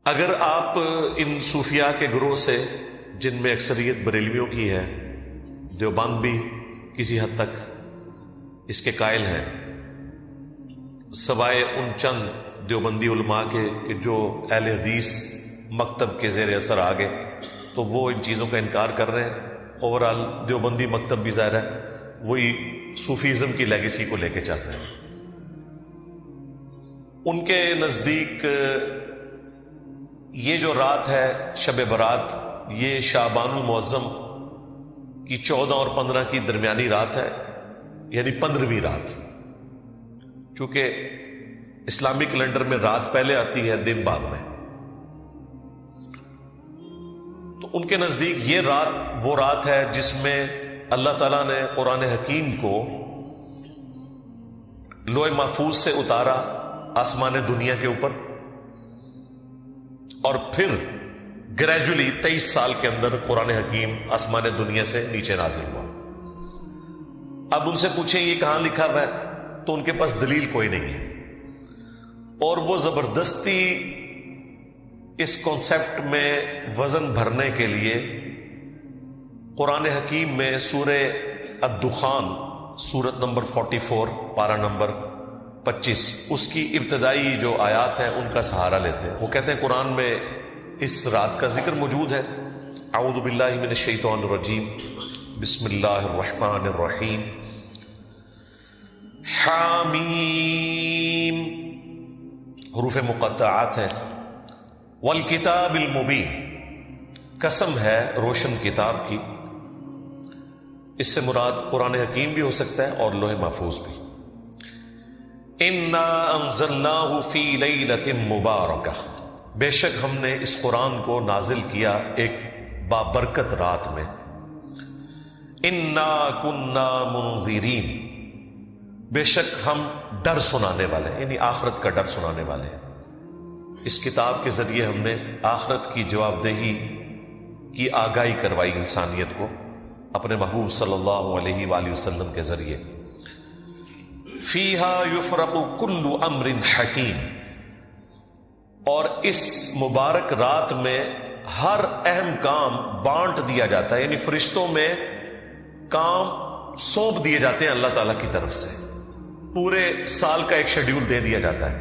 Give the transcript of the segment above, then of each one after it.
اگر آپ ان صوفیاء کے گروہ سے، جن میں اکثریت بریلویوں کی ہے، دیوبند بھی کسی حد تک اس کے قائل ہیں، سوائے ان چند دیوبندی علماء کے کہ جو اہل حدیث مکتب کے زیر اثر آ گئے، تو وہ ان چیزوں کا انکار کر رہے ہیں۔ اوورال دیوبندی مکتب بھی ظاہر ہے وہی صوفیزم کی لیگیسی کو لے کے چاہتے ہیں۔ ان کے نزدیک یہ جو رات ہے شب برات، یہ شعبان المعظم کی 14 اور 15 کی درمیانی رات ہے، یعنی 15ویں رات۔ چونکہ اسلامی کیلنڈر میں رات پہلے آتی ہے، دن بعد میں، تو ان کے نزدیک یہ رات وہ رات ہے جس میں اللہ تعالیٰ نے قرآن حکیم کو لوح محفوظ سے اتارا آسمان دنیا کے اوپر، اور پھر گریجولی 23 سال کے اندر قرآن حکیم آسمان دنیا سے نیچے نازل ہوا۔ اب ان سے پوچھیں یہ کہاں لکھا ہوا ہے، تو ان کے پاس دلیل کوئی نہیں ہے، اور وہ زبردستی اس کانسیپٹ میں وزن بھرنے کے لیے قرآن حکیم میں سورہ الدخان، سورت نمبر 44، پارہ نمبر 25، اس کی ابتدائی جو آیات ہیں ان کا سہارا لیتے ہیں۔ وہ کہتے ہیں قرآن میں اس رات کا ذکر موجود ہے۔ اعوذ باللہ من الشیطان الرجیم، بسم اللہ الرحمن الرحیم، حامیم، حروف مقطعات ہیں، والکتاب المبین، قسم ہے روشن کتاب کی۔ اس سے مراد قرآن حکیم بھی ہو سکتا ہے اور لوح محفوظ بھی۔ انا انزلناہ فی لیلۃ مبارکہ، بے شک ہم نے اس قرآن کو نازل کیا ایک بابرکت رات میں۔ انا کنا منذرین، بے شک ہم ڈر سنانے والے، یعنی آخرت کا ڈر سنانے والے ہیں۔ اس کتاب کے ذریعے ہم نے آخرت کی جواب دہی کی آگاہی کروائی انسانیت کو اپنے محبوب صلی اللہ علیہ وآلہ وسلم کے ذریعے۔ فیہا یفرق کل امر حکیم، اور اس مبارک رات میں ہر اہم کام بانٹ دیا جاتا ہے، یعنی فرشتوں میں کام سونپ دیے جاتے ہیں اللہ تعالیٰ کی طرف سے، پورے سال کا ایک شیڈیول دے دیا جاتا ہے۔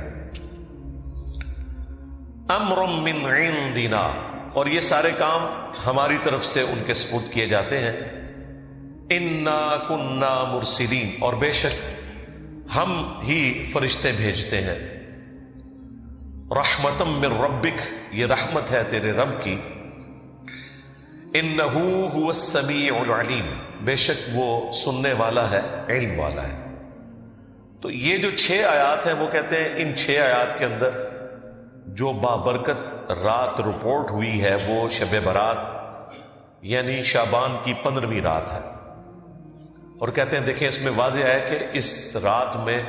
امر من عندنا، اور یہ سارے کام ہماری طرف سے ان کے سپرد کیے جاتے ہیں۔ انا کنا مرسلین، اور بے شک ہم ہی فرشتے بھیجتے ہیں۔ رحمتا من ربک، یہ رحمت ہے تیرے رب کی۔ انہ هو السمیع العلیم، بے شک وہ سننے والا ہے، علم والا ہے۔ تو یہ جو 6 آیات ہیں، وہ کہتے ہیں ان 6 آیات کے اندر جو بابرکت رات رپورٹ ہوئی ہے وہ شب برات، یعنی شعبان کی 15ویں رات ہے۔ اور کہتے ہیں دیکھیں اس میں واضح ہے کہ اس رات میں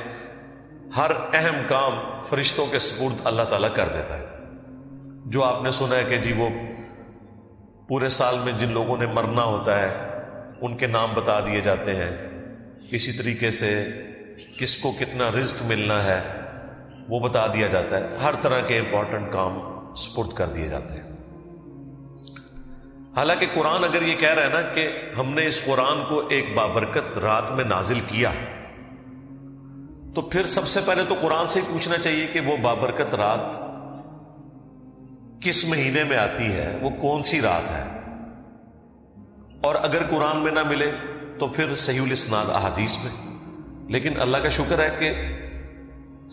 ہر اہم کام فرشتوں کے سپرد اللہ تعالیٰ کر دیتا ہے۔ جو آپ نے سنا ہے کہ جی وہ پورے سال میں جن لوگوں نے مرنا ہوتا ہے ان کے نام بتا دیے جاتے ہیں، اسی طریقے سے کس کو کتنا رزق ملنا ہے وہ بتا دیا جاتا ہے، ہر طرح کے امپورٹنٹ کام سپرد کر دیے جاتے ہیں۔ حالانکہ قرآن اگر یہ کہہ رہا ہے نا کہ ہم نے اس قرآن کو ایک بابرکت رات میں نازل کیا، تو پھر سب سے پہلے تو قرآن سے ہی پوچھنا چاہیے کہ وہ بابرکت رات کس مہینے میں آتی ہے، وہ کون سی رات ہے، اور اگر قرآن میں نہ ملے تو پھر صحیح الاسناد احادیث میں۔ لیکن اللہ کا شکر ہے کہ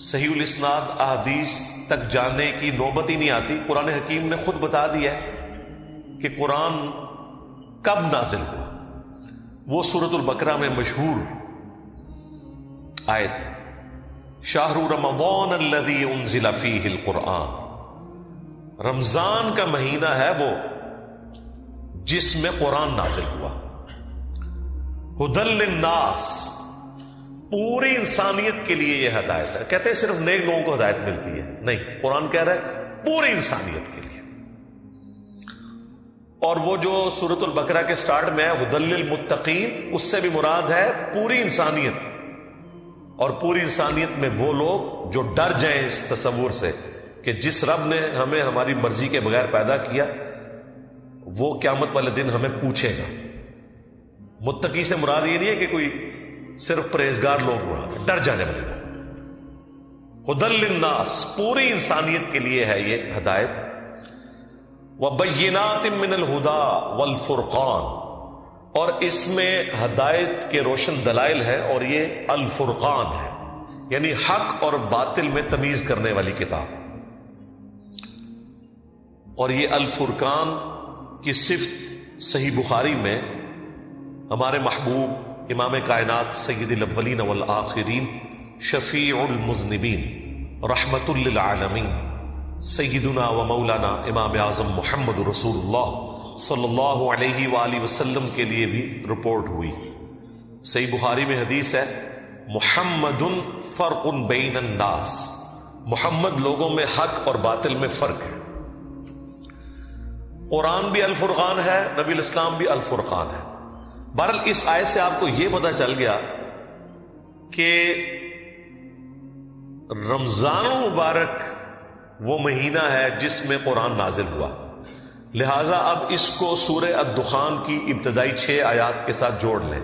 صحیح الاسناد احادیث تک جانے کی نوبت ہی نہیں آتی۔ قرآن حکیم نے خود بتا دیا ہے کہ قرآن کب نازل ہوا۔ وہ سورۃ البقرہ میں مشہور آیت، شہر رمضان الذی انزل فیہ القرآن، رمضان کا مہینہ ہے وہ جس میں قرآن نازل ہوا۔ ہدی للناس، پوری انسانیت کے لیے یہ ہدایت ہے۔ کہتے ہیں صرف نیک لوگوں کو ہدایت ملتی ہے، نہیں، قرآن کہہ رہا ہے پوری انسانیت کے لیے۔ اور وہ جو سورۃ البقرہ کے سٹارٹ میں ہے ہدی للمتقین، اس سے بھی مراد ہے پوری انسانیت، اور پوری انسانیت میں وہ لوگ جو ڈر جائیں اس تصور سے کہ جس رب نے ہمیں ہماری مرضی کے بغیر پیدا کیا وہ قیامت والے دن ہمیں پوچھے گا. متقی سے مراد یہ نہیں ہے کہ کوئی صرف پرہیزگار لوگ مراد ہے، ڈر جانے والے لوگ. ہدی للناس، پوری انسانیت کے لیے ہے یہ ہدایت. وبینات من الہدی والفرقان، اور اس میں ہدایت کے روشن دلائل ہے، اور یہ الفرقان ہے یعنی حق اور باطل میں تمیز کرنے والی کتاب. اور یہ الفرقان کی صفت صحیح بخاری میں ہمارے محبوب امام کائنات سید الاولین والآخرین شفیع المذنبین رحمت للعالمین سیدنا و مولانا امام اعظم محمد رسول اللہ صلی اللہ علیہ وآلہ وسلم کے لیے بھی رپورٹ ہوئی. صحیح بخاری میں حدیث ہے، محمد فرق بین الناس، محمد لوگوں میں حق اور باطل میں فرق ہے. قرآن بھی الفرقان ہے، نبی الاسلام بھی الفرقان ہے. بہرحال اس آیت سے آپ کو یہ پتہ چل گیا کہ رمضان المبارک وہ مہینہ ہے جس میں قرآن نازل ہوا، لہٰذا اب اس کو سورہ الدخان کی ابتدائی 6 آیات کے ساتھ جوڑ لیں،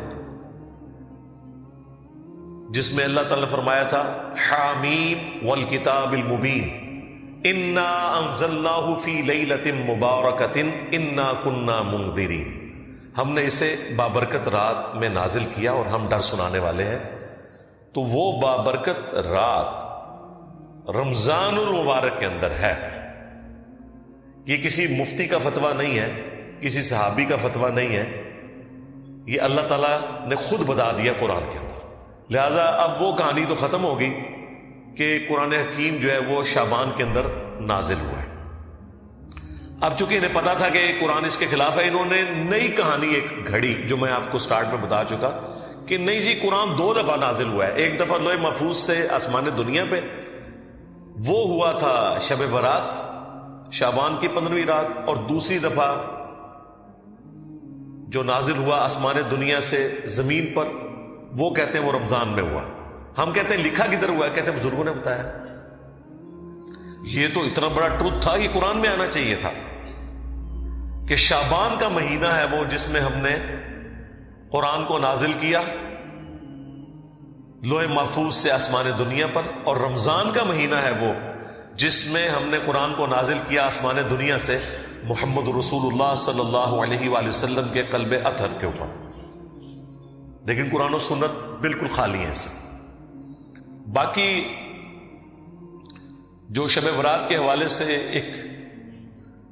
جس میں اللہ تعالیٰ نے فرمایا تھا حامیم والکتاب المبین انا انزلناہ فی لیلۃ مبارکۃ انا کنا منذرین، ہم نے اسے بابرکت رات میں نازل کیا اور ہم ڈر سنانے والے ہیں. تو وہ بابرکت رات رمضان المبارک کے اندر ہے. یہ کسی مفتی کا فتویٰ نہیں ہے، کسی صحابی کا فتویٰ نہیں ہے، یہ اللہ تعالیٰ نے خود بتا دیا قرآن کے اندر. لہٰذا اب وہ کہانی تو ختم ہوگی کہ قرآن حکیم جو ہے وہ شعبان کے اندر نازل ہوا ہے. اب چونکہ انہیں پتا تھا کہ قرآن اس کے خلاف ہے، انہوں نے نئی کہانی ایک گھڑی، جو میں آپ کو سٹارٹ میں بتا چکا کہ نہیں جی قرآن 2 دفعہ نازل ہوا ہے. ایک دفعہ لوح محفوظ سے آسمان دنیا پہ، وہ ہوا تھا شب برات شعبان کی 15ویں رات، اور دوسری دفعہ جو نازل ہوا آسمان دنیا سے زمین پر وہ کہتے ہیں وہ رمضان میں ہوا. ہم کہتے ہیں لکھا کدھر ہوا ہے؟ کہتے ہیں بزرگوں نے بتایا. یہ تو اتنا بڑا ٹروتھ تھا، یہ قرآن میں آنا چاہیے تھا کہ شعبان کا مہینہ ہے وہ جس میں ہم نے قرآن کو نازل کیا لوح محفوظ سے آسمان دنیا پر، اور رمضان کا مہینہ ہے وہ جس میں ہم نے قرآن کو نازل کیا آسمان دنیا سے محمد رسول اللہ صلی اللہ علیہ وآلہ وسلم کے قلب اطہر کے اوپر. لیکن قرآن و سنت بالکل خالی ہیں اس سے. باقی جو شب برات کے حوالے سے ایک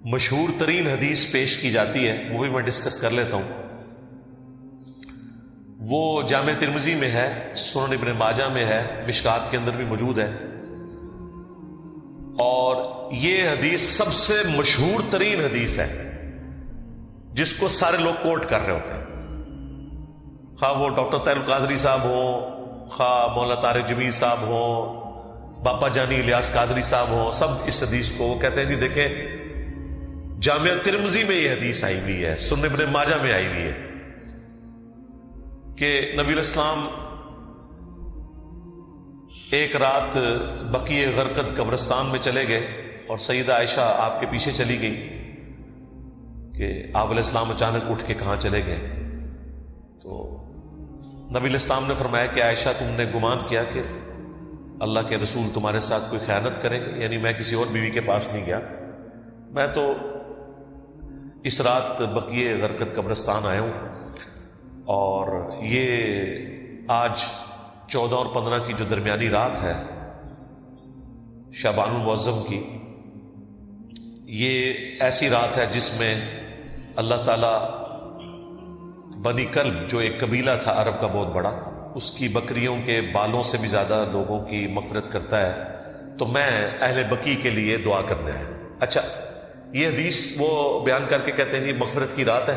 مشہور ترین حدیث پیش کی جاتی ہے وہ بھی میں ڈسکس کر لیتا ہوں. وہ جامع ترمذی میں ہے، سنن ابن ماجہ میں ہے، مشکات کے اندر بھی موجود ہے، اور یہ حدیث سب سے مشہور ترین حدیث ہے جس کو سارے لوگ کوٹ کر رہے ہوتے ہیں، خواہ وہ ڈاکٹر طاہر القادری صاحب ہوں، خواہ مولانا طارق جمیل صاحب ہوں، باپا جانی الیاس قادری صاحب ہوں، سب اس حدیث کو وہ کہتے ہیں کہ دیکھیں جامعہ ترمذی میں یہ حدیث آئی ہوئی ہے، سنن ابن ماجہ میں آئی ہوئی ہے کہ نبی الاسلام ایک رات بقیع غرقد قبرستان میں چلے گئے اور سیدہ عائشہ آپ کے پیچھے چلی گئی کہ آپ علیہ السلام اچانک اٹھ کے کہاں چلے گئے. تو نبی الاسلام نے فرمایا کہ عائشہ تم نے گمان کیا کہ اللہ کے رسول تمہارے ساتھ کوئی خیانت کریں گے، یعنی میں کسی اور بیوی کے پاس نہیں گیا، میں تو اس رات بقیع غرقد قبرستان آیا ہوں، اور یہ آج 14 اور 15 کی جو درمیانی رات ہے شعبان المعظم کی، یہ ایسی رات ہے جس میں اللہ تعالیٰ بنی کلب جو ایک قبیلہ تھا عرب کا بہت بڑا، اس کی بکریوں کے بالوں سے بھی زیادہ لوگوں کی مغفرت کرتا ہے. تو میں اہل بقیع کے لیے دعا کرنا ہے. اچھا، یہ حدیث وہ بیان کر کے کہتے ہیں یہ مغفرت کی رات ہے.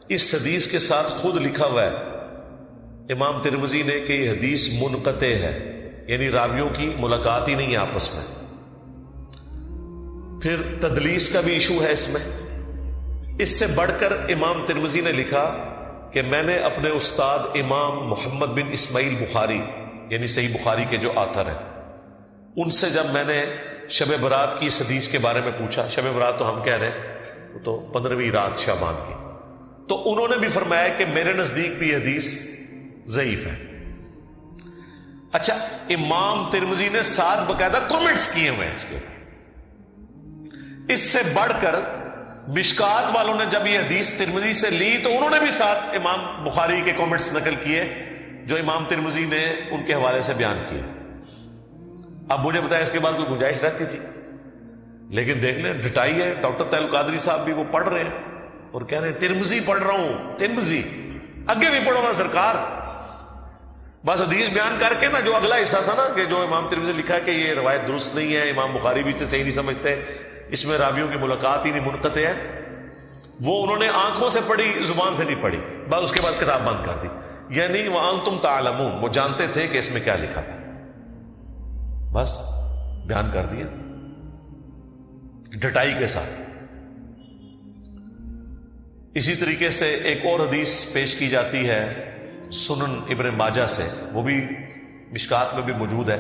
اس حدیث کے ساتھ خود لکھا ہوا ہے امام ترمذی نے کہ یہ حدیث منقطع ہے، یعنی راویوں کی ملاقات ہی نہیں ہے آپس میں. پھر تدلیس کا بھی ایشو ہے اس میں. اس سے بڑھ کر امام ترمذی نے لکھا کہ میں نے اپنے استاد امام محمد بن اسماعیل بخاری، یعنی صحیح بخاری کے جو آتھر ہیں، ان سے جب میں نے شب برات کی اس حدیث کے بارے میں پوچھا. شب برات تو ہم کہہ رہے ہیں وہ تو 15ویں رات شعبان کی. تو انہوں نے بھی فرمایا کہ میرے نزدیک بھی یہ حدیث ضعیف ہے. اچھا, امام ترمذی نے 7 باقاعدہ کامنٹس کیے ہوئے ہیں اس کے اوپر. اس سے بڑھ کر مشکات والوں نے جب یہ حدیث ترمذی سے لی تو انہوں نے بھی 7 امام بخاری کے کامنٹس نقل کیے جو امام ترمذی نے ان کے حوالے سے بیان کیے. اب مجھے بتایا اس کے بعد کوئی گنجائش رہتی تھی, لیکن دیکھ لیں ڈٹائی ہے. ڈاکٹر طاہر القادری صاحب بھی وہ پڑھ رہے ہیں اور کہہ رہے ہیں ترمذی پڑھ رہا ہوں, ترمذی آگے بھی پڑھو نا سرکار. بس حدیث بیان کر کے نا جو اگلا حصہ تھا نا کہ جو امام ترمذی لکھا کہ یہ روایت درست نہیں ہے, امام بخاری بھی اسے صحیح نہیں سمجھتے, اس میں راویوں کی ملاقات ہی نہیں منقطع ہے, وہ انہوں نے آنکھوں سے پڑھی, زبان سے نہیں پڑھی. بس اس کے بعد کتاب بند کر دی. یعنی وَأَنْتُمْ تَعْلَمُونَ, وہ جانتے تھے کہ اس میں کیا لکھا تھا, بس بیان کر دیا ڈٹائی کے ساتھ. اسی طریقے سے ایک اور حدیث پیش کی جاتی ہے سنن ابن ماجہ سے, وہ بھی مشکات میں بھی موجود ہے,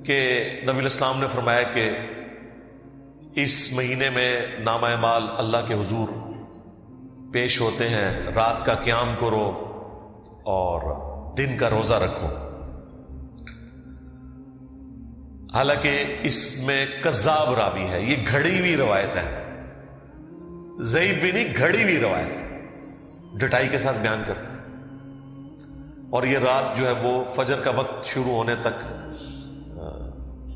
کہ نبی الاسلام نے فرمایا کہ اس مہینے میں نامہ اعمال اللہ کے حضور پیش ہوتے ہیں, رات کا قیام کرو اور دن کا روزہ رکھو. حالانکہ اس میں کذاب راوی ہے, یہ گھڑی ہوئی روایت ہے, ضعیف بھی نہیں, گھڑی ہوئی روایت, ڈٹائی کے ساتھ بیان کرتے ہیں. اور یہ رات جو ہے وہ فجر کا وقت شروع ہونے تک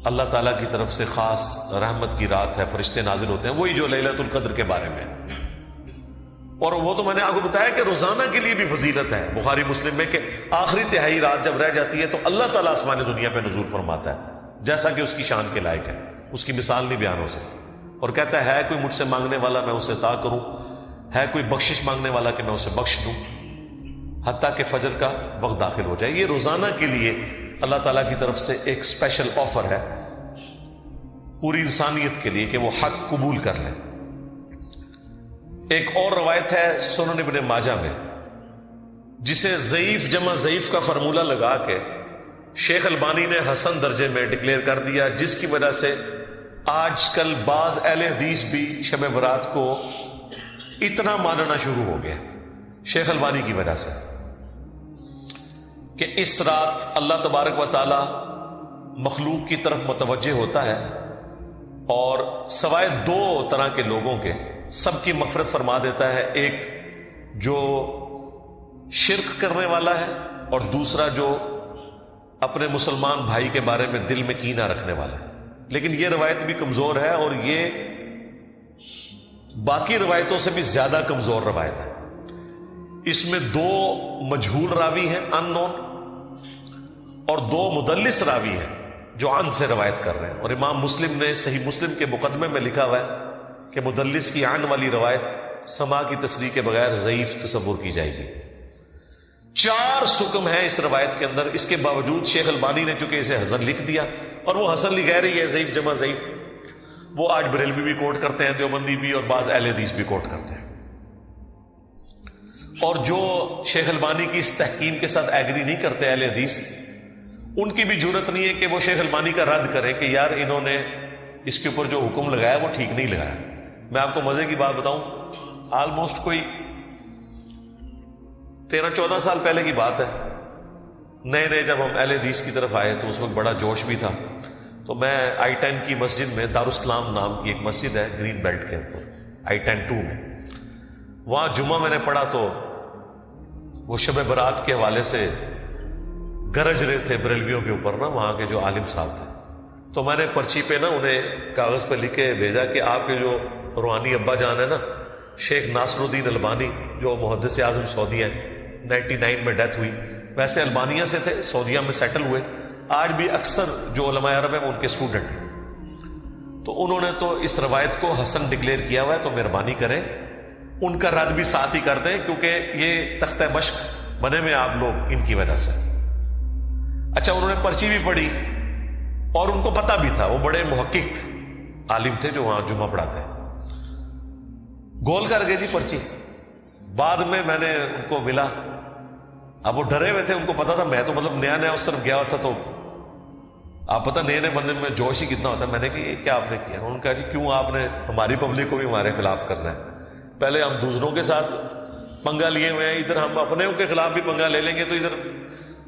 اللہ تعالیٰ کی طرف سے خاص رحمت کی رات ہے, فرشتے نازل ہوتے ہیں, وہی جو لیلۃ القدر کے بارے میں. اور وہ تو میں نے آپ کو بتایا کہ روزانہ کے لیے بھی فضیلت ہے بخاری مسلم میں, کہ آخری تہائی رات جب رہ جاتی ہے تو اللہ تعالیٰ آسمان دنیا پہ نزول فرماتا ہے جیسا کہ اس کی شان کے لائق ہے, اس کی مثال نہیں بیان ہو سکتی. اور کہتا ہے کوئی مجھ سے مانگنے والا میں اسے عطا کروں, ہے کوئی بخشش مانگنے والا کہ میں اسے بخش دوں, حتیٰ کہ فجر کا وقت داخل ہو جائے. یہ روزانہ کے لیے اللہ تعالیٰ کی طرف سے ایک اسپیشل آفر ہے پوری انسانیت کے لیے کہ وہ حق قبول کر لیں. ایک اور روایت ہے سنن ابن ماجہ میں, جسے ضعیف جمع ضعیف کا فارمولہ لگا کے شیخ البانی نے حسن درجے میں ڈکلیئر کر دیا, جس کی وجہ سے آج کل بعض اہل حدیث بھی شب برات کو اتنا ماننا شروع ہو گئے شیخ البانی کی وجہ سے, کہ اس رات اللہ تبارک و تعالی مخلوق کی طرف متوجہ ہوتا ہے اور سوائے 2 طرح کے لوگوں کے سب کی مغفرت فرما دیتا ہے. ایک جو شرک کرنے والا ہے اور دوسرا جو اپنے مسلمان بھائی کے بارے میں دل میں کینہ رکھنے والا ہے. لیکن یہ روایت بھی کمزور ہے اور یہ باقی روایتوں سے بھی زیادہ کمزور روایت ہے. اس میں 2 مجہول راوی ہیں ان نون, اور 2 مدلس راوی ہیں جو عن سے روایت کر رہے ہیں. اور امام مسلم نے صحیح مسلم کے مقدمے میں لکھا ہوا ہے کہ مدلس کی عن والی روایت سما کی تصریح کے بغیر ضعیف تصور کی جائے گی. 4 سکم ہیں اس روایت کے اندر. اس کے باوجود شیخ البانی نے چونکہ اسے حسن لکھ دیا, اور وہ حسن لکھ رہی ہے ضعیف جمع ضعیف, وہ آج بریلوی بھی کوٹ کرتے ہیں, دیوبندی بھی, اور بعض اہل حدیث بھی کوٹ کرتے ہیں. اور جو شیخ البانی کی اس تحکیم کے ساتھ ایگری نہیں کرتے اہل حدیث, ان کی بھی جرت نہیں ہے کہ وہ شیخ البانی کا رد کریں کہ یار انہوں نے اس کے اوپر جو حکم لگایا وہ ٹھیک نہیں لگایا. میں آپ کو مزے کی بات بتاؤں, آلموسٹ کوئی 13-14 سال پہلے کی بات ہے, نئے جب ہم اہل حدیث کی طرف آئے تو اس وقت بڑا جوش بھی تھا. تو میں I-10 کی مسجد میں, دارالاسلام نام کی ایک مسجد ہے گرین بیلٹ کے اوپر I-10-2 میں, وہاں جمعہ میں نے پڑھا تو وہ شب برات کے حوالے سے گرج رہے تھے بریلویوں کے اوپر نا, وہاں کے جو عالم صاحب تھے. تو میں نے پرچی پہ نا انہیں کاغذ پہ لکھ کے بھیجا کہ آپ کے جو روحانی ابا جان ہے نا شیخ ناصر الدین البانی, جو محدث اعظم سعودیہ ہیں, 99 میں ڈیتھ ہوئی, ویسے البانیہ سے تھے, سعودیہ میں سیٹل ہوئے, آج بھی اکثر جو علماء عرب ہیں وہ ان کے اسٹوڈنٹ ہیں. تو انہوں نے تو اس روایت کو حسن ڈکلیئر کیا ہوا ہے, تو مہربانی کریں ان کا رد بھی ساتھ ہی کر دیں, کیونکہ یہ تختہ مشق بنے میں آپ لوگ ان کی وجہ سے. اچھا, انہوں نے پرچی بھی پڑھی اور ان کو پتا بھی تھا, وہ بڑے محقق عالم تھے جو وہاں جمعہ پڑھاتے ہیں. گول کر گئے جی پرچی. بعد میں نے ان کو ملا, اب وہ ڈرے ہوئے تھے, ان کو پتا تھا میں تو مطلب نیا اس طرف گیا ہوا تھا, تو آپ پتہ نئے نئے بندے میں جوش ہی کتنا ہوتا ہے. میں نے کہا یہ کیا آپ نے کیا؟ انہوں نے کہا جی کیوں آپ نے ہماری پبلک کو بھی ہمارے خلاف کرنا ہے؟ پہلے ہم دوسروں کے ساتھ پنگا لیے ہوئے ہیں, ادھر ہم اپنے کے خلاف بھی پنگا لے لیں گے تو ادھر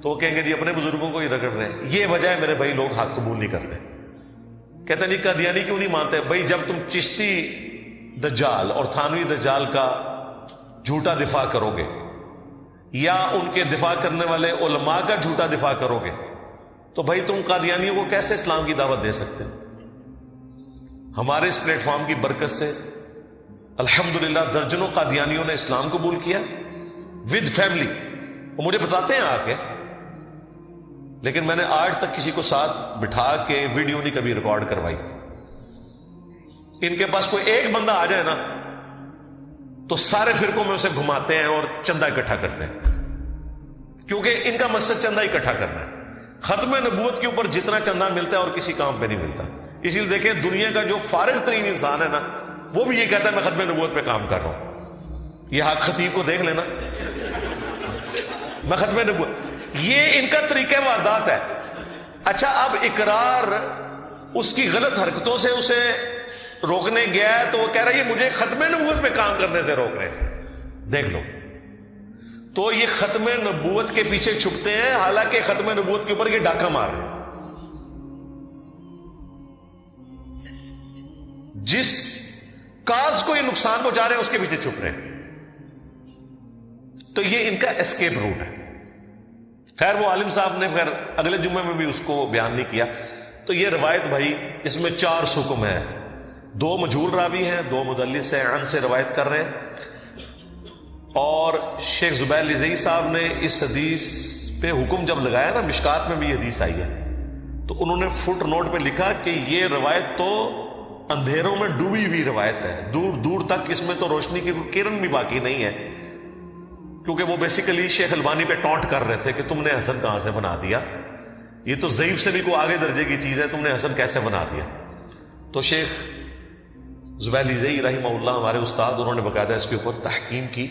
تو وہ کہیں گے جی اپنے بزرگوں کو ہی رگڑ رہے ہیں. یہ وجہ ہے میرے بھائی لوگ حق قبول نہیں کرتے. کہتے نہیں قادیانی کیوں نہیں مانتے؟ بھائی جب تم چشتی دجال اور تھانوی دجال کا جھوٹا دفاع کرو گے یا ان کے دفاع کرنے والے علماء کا جھوٹا دفاع کرو گے تو بھائی تم قادیانیوں کو کیسے اسلام کی دعوت دے سکتے؟ ہمارے اس پلیٹ فارم کی برکت سے الحمدللہ درجنوں قادیانیوں نے اسلام قبول کیا ود فیملی. وہ مجھے بتاتے ہیں آ کے, لیکن میں نے آج تک کسی کو ساتھ بٹھا کے ویڈیو نہیں کبھی ریکارڈ کروائی. ان کے پاس کوئی ایک بندہ آ جائے نا تو سارے فرقوں میں اسے گھماتے ہیں اور چندہ اکٹھا کرتے ہیں, کیونکہ ان کا مقصد چندہ اکٹھا کرنا ہے. ختم نبوت کے اوپر جتنا چندہ ملتا ہے اور کسی کام پہ نہیں ملتا. اسی لیے دیکھیں دنیا کا جو فارغ ترین انسان ہے نا وہ بھی یہ کہتا ہے میں ختم نبوت پہ کام کر رہا ہوں. یہ حق خطیب کو دیکھ لینا, میں ختم نبوت, یہ ان کا طریقہ واردات ہے. اچھا اب اقرار اس کی غلط حرکتوں سے اسے روکنے گیا ہے تو وہ کہہ رہا ہے یہ مجھے ختم نبوت پہ کام کرنے سے روک رہے ہیں. دیکھ لو تو یہ ختم نبوت کے پیچھے چھپتے ہیں, حالانکہ ختم نبوت کے اوپر یہ ڈاکہ مار رہے ہیں. جس کاز کو یہ نقصان پہنچا رہے ہیں اس کے پیچھے چھپ رہے ہیں. تو یہ ان کا اسکیپ روٹ ہے. خیر وہ عالم صاحب نے پھر اگلے جمعے میں بھی اس کو بیان نہیں کیا. تو یہ روایت بھائی اس میں 4 حکم ہے. 2 مجہول راوی ہیں, 2 مدلس ہیں, عن سے روایت کر رہے ہیں. اور شیخ زبیر لزئی صاحب نے اس حدیث پہ حکم جب لگایا نا, مشکات میں بھی یہ حدیث آئی ہے, تو انہوں نے فٹ نوٹ پہ لکھا کہ یہ روایت تو اندھیروں میں ڈوبی ہوئی روایت ہے, دور دور تک اس میں تو روشنی کی کوئی کرن بھی باقی نہیں ہے. کیونکہ وہ بیسیکلی شیخ البانی پہ ٹونٹ کر رہے تھے کہ تم نے حسن کہاں سے بنا دیا, یہ تو ضعیف سے بھی کوئی آگے درجے کی چیز ہے, تم نے حسن کیسے بنا دیا. تو شیخ زبیر لزئی رحمہ اللہ ہمارے استاد, انہوں نے باقاعدہ اس کے اوپر تحقیم کی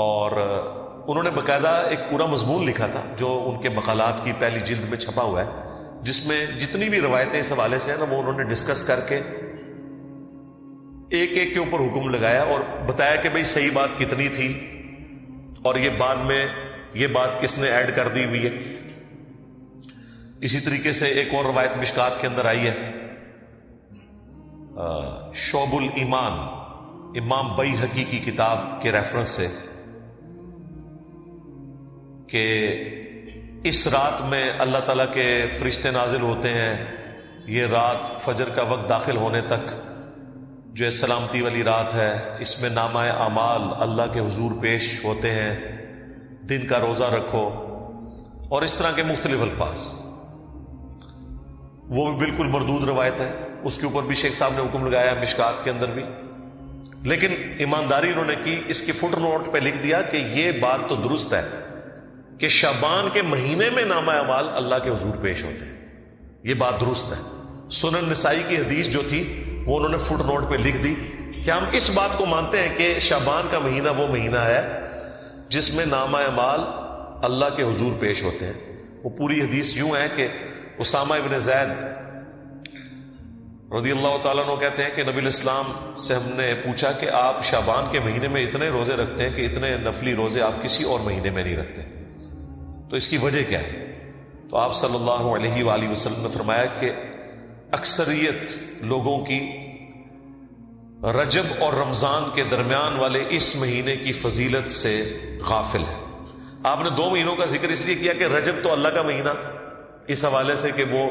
اور انہوں نے باقاعدہ ایک پورا مضمون لکھا تھا جو ان کے مقالات کی پہلی جلد میں چھپا ہوا ہے, جس میں جتنی بھی روایتیں اس حوالے سے ہیں نا وہ انہوں نے ڈسکس کر کے ایک ایک کے اوپر حکم لگایا اور بتایا کہ بھئی صحیح بات کتنی تھی اور یہ بعد میں یہ بات کس نے ایڈ کر دی ہوئی ہے. اسی طریقے سے ایک اور روایت مشکات کے اندر آئی ہے شعب الایمان امام بیہقی کی کتاب کے ریفرنس سے کہ اس رات میں اللہ تعالیٰ کے فرشتے نازل ہوتے ہیں. یہ رات فجر کا وقت داخل ہونے تک جو سلامتی والی رات ہے, اس میں نامہ اعمال اللہ کے حضور پیش ہوتے ہیں, دن کا روزہ رکھو, اور اس طرح کے مختلف الفاظ. وہ بھی بالکل مردود روایت ہے, اس کے اوپر بھی شیخ صاحب نے حکم لگایا مشکات کے اندر بھی. لیکن ایمانداری انہوں نے کی, اس کی فٹ نوٹ پہ لکھ دیا کہ یہ بات تو درست ہے کہ شعبان کے مہینے میں نامہ اعمال اللہ کے حضور پیش ہوتے ہیں, یہ بات درست ہے. سنن نسائی کی حدیث جو تھی وہ انہوں نے فٹ نوٹ پہ لکھ دی کہ ہم اس بات کو مانتے ہیں کہ شعبان کا مہینہ وہ مہینہ ہے جس میں نامہ اعمال اللہ کے حضور پیش ہوتے ہیں. وہ پوری حدیث یوں ہے کہ اسامہ ابن زید رضی اللہ تعالیٰ عنہ کہتے ہیں کہ نبی الاسلام سے ہم نے پوچھا کہ آپ شعبان کے مہینے میں اتنے روزے رکھتے ہیں کہ اتنے نفلی روزے آپ کسی اور مہینے میں نہیں رکھتے, تو اس کی وجہ کیا ہے؟ تو آپ صلی اللہ علیہ وآلہ وسلم نے فرمایا کہ اکثریت لوگوں کی رجب اور رمضان کے درمیان والے اس مہینے کی فضیلت سے غافل ہے. آپ نے 2 مہینوں کا ذکر اس لیے کیا کہ رجب تو اللہ کا مہینہ اس حوالے سے کہ وہ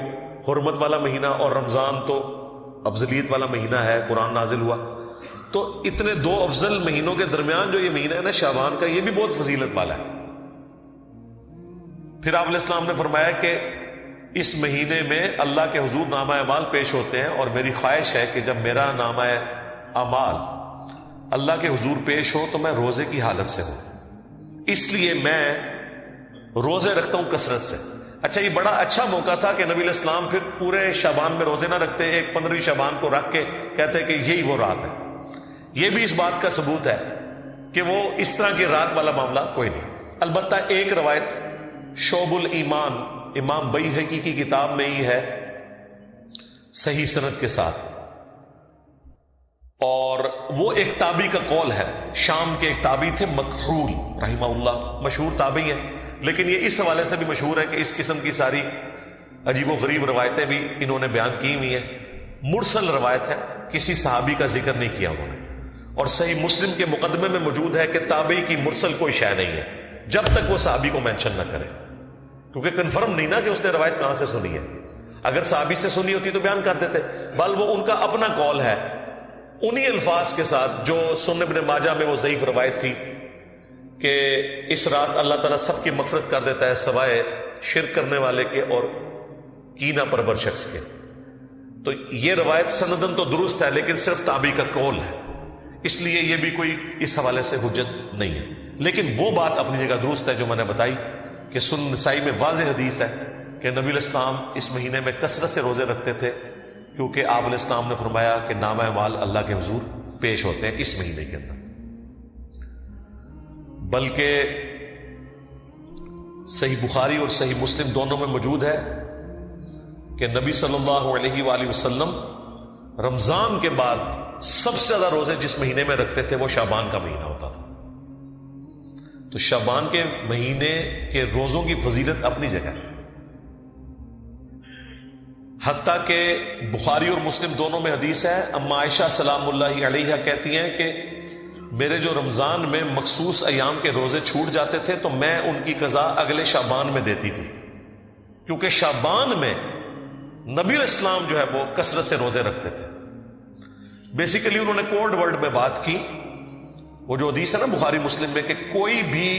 حرمت والا مہینہ, اور رمضان تو افضلیت والا مہینہ ہے, قرآن نازل ہوا. تو اتنے 2 افضل مہینوں کے درمیان جو یہ مہینہ ہے نا شعبان کا, یہ بھی بہت فضیلت والا ہے. پھر آپ علیہ السلام نے فرمایا کہ اس مہینے میں اللہ کے حضور نامہ اعمال پیش ہوتے ہیں, اور میری خواہش ہے کہ جب میرا نامہ اعمال اللہ کے حضور پیش ہو تو میں روزے کی حالت سے ہوں, اس لیے میں روزے رکھتا ہوں کثرت سے. اچھا یہ بڑا اچھا موقع تھا کہ نبی علیہ السلام پھر پورے شعبان میں روزے نہ رکھتے, ایک 15ویں شعبان کو رکھ کے کہتے کہ یہی وہ رات ہے. یہ بھی اس بات کا ثبوت ہے کہ وہ اس طرح کی رات والا معاملہ کوئی نہیں. البتہ ایک روایت شعب الایمان امام بیہقی کی کتاب میں ہی ہے صحیح سند کے ساتھ، اور وہ ایک تابعی کا قول ہے، شام کے ایک تابعی تھے مکحول رحمہ اللہ، مشہور تابعی ہیں، لیکن یہ اس حوالے سے بھی مشہور ہے کہ اس قسم کی ساری عجیب و غریب روایتیں بھی انہوں نے بیان کی ہوئی ہیں، مرسل روایت ہے، کسی صحابی کا ذکر نہیں کیا انہوں نے، اور صحیح مسلم کے مقدمے میں موجود ہے کہ تابعی کی مرسل کوئی شے نہیں ہے جب تک وہ صحابی کو مینشن نہ کرے، کیونکہ کنفرم نہیں نا کہ اس نے روایت کہاں سے سنی ہے، اگر صحابی سے سنی ہوتی تو بیان کر دیتے، بل وہ ان کا اپنا قول ہے انہی الفاظ کے ساتھ جو سنن ابن ماجہ میں وہ ضعیف روایت تھی کہ اس رات اللہ تعالیٰ سب کی مغفرت کر دیتا ہے سوائے شرک کرنے والے کے اور کینہ پرور شخص کے. تو یہ روایت سندن تو درست ہے لیکن صرف تابعی کا قول ہے، اس لیے یہ بھی کوئی اس حوالے سے حجت نہیں ہے. لیکن وہ بات اپنی جگہ درست ہے جو میں نے بتائی کہ سنن نسائی میں واضح حدیث ہے کہ نبی علیہ السلام اس مہینے میں کثرت سے روزے رکھتے تھے، کیونکہ آپ علیہ السلام نے فرمایا کہ نامہ اعمال اللہ کے حضور پیش ہوتے ہیں اس مہینے کے اندر. بلکہ صحیح بخاری اور صحیح مسلم دونوں میں موجود ہے کہ نبی صلی اللہ علیہ وآلہ وسلم رمضان کے بعد سب سے زیادہ روزے جس مہینے میں رکھتے تھے وہ شعبان کا مہینہ ہوتا تھا. تو شعبان کے مہینے کے روزوں کی فضیلت اپنی جگہ ہے، حتیٰ کہ بخاری اور مسلم دونوں میں حدیث ہے، اما عائشہ سلام اللہ علیہا کہتی ہیں کہ میرے جو رمضان میں مخصوص ایام کے روزے چھوٹ جاتے تھے تو میں ان کی قضا اگلے شعبان میں دیتی تھی، کیونکہ شعبان میں نبی علیہ السلام جو ہے وہ کثرت سے روزے رکھتے تھے. بیسیکلی انہوں نے کولڈ ورلڈ میں بات کی، وہ جو حدیث ہے نا بخاری مسلم میں کہ کوئی بھی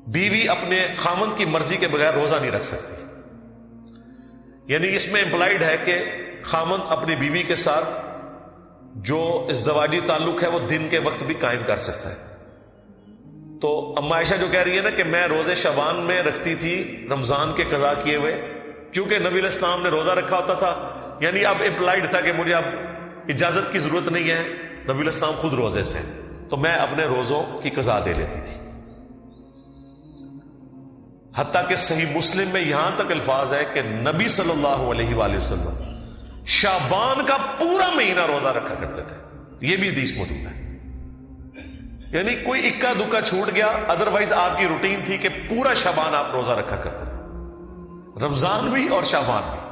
بیوی اپنے خامند کی مرضی کے بغیر روزہ نہیں رکھ سکتی، یعنی اس میں امپلائیڈ ہے کہ خامند اپنی بیوی کے ساتھ جو ازدواجی تعلق ہے وہ دن کے وقت بھی قائم کر سکتا ہے. تو اما عائشہ جو کہہ رہی ہے نا کہ میں روزے شعبان میں رکھتی تھی رمضان کے قضا کیے ہوئے، کیونکہ نبی علیہ السلام نے روزہ رکھا ہوتا تھا، یعنی اب امپلائیڈ تھا کہ مجھے اب اجازت کی ضرورت نہیں ہے، نبی علیہ السلام خود روزے سے، تو میں اپنے روزوں کی قضا دے لیتی تھی. حتیٰ کہ صحیح مسلم میں یہاں تک الفاظ ہے کہ نبی صلی اللہ علیہ وآلہ وسلم شعبان کا پورا مہینہ روزہ رکھا کرتے تھے، یہ بھی حدیث موجود ہے. یعنی کوئی اکا دکا چھوٹ گیا، ادروائز آپ کی روٹین تھی کہ پورا شعبان آپ روزہ رکھا کرتے تھے، رمضان بھی اور شعبان بھی.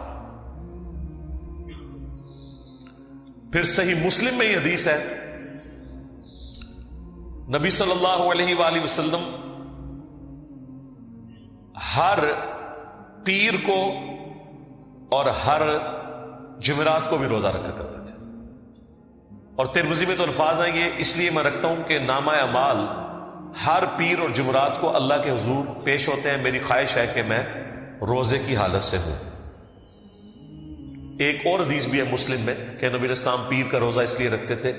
پھر صحیح مسلم میں یہ حدیث ہے، نبی صلی اللہ علیہ وآلہ وسلم ہر پیر کو اور ہر جمعرات کو بھی روزہ رکھا کرتے تھے. اور ترمذی میں تو الفاظ ہیں یہ اس لیے میں رکھتا ہوں کہ نامہ اعمال ہر پیر اور جمعرات کو اللہ کے حضور پیش ہوتے ہیں، میری خواہش ہے کہ میں روزے کی حالت سے ہوں. ایک اور حدیث بھی ہے مسلم میں کہ نبی علیہ السلام پیر کا روزہ اس لیے رکھتے تھے،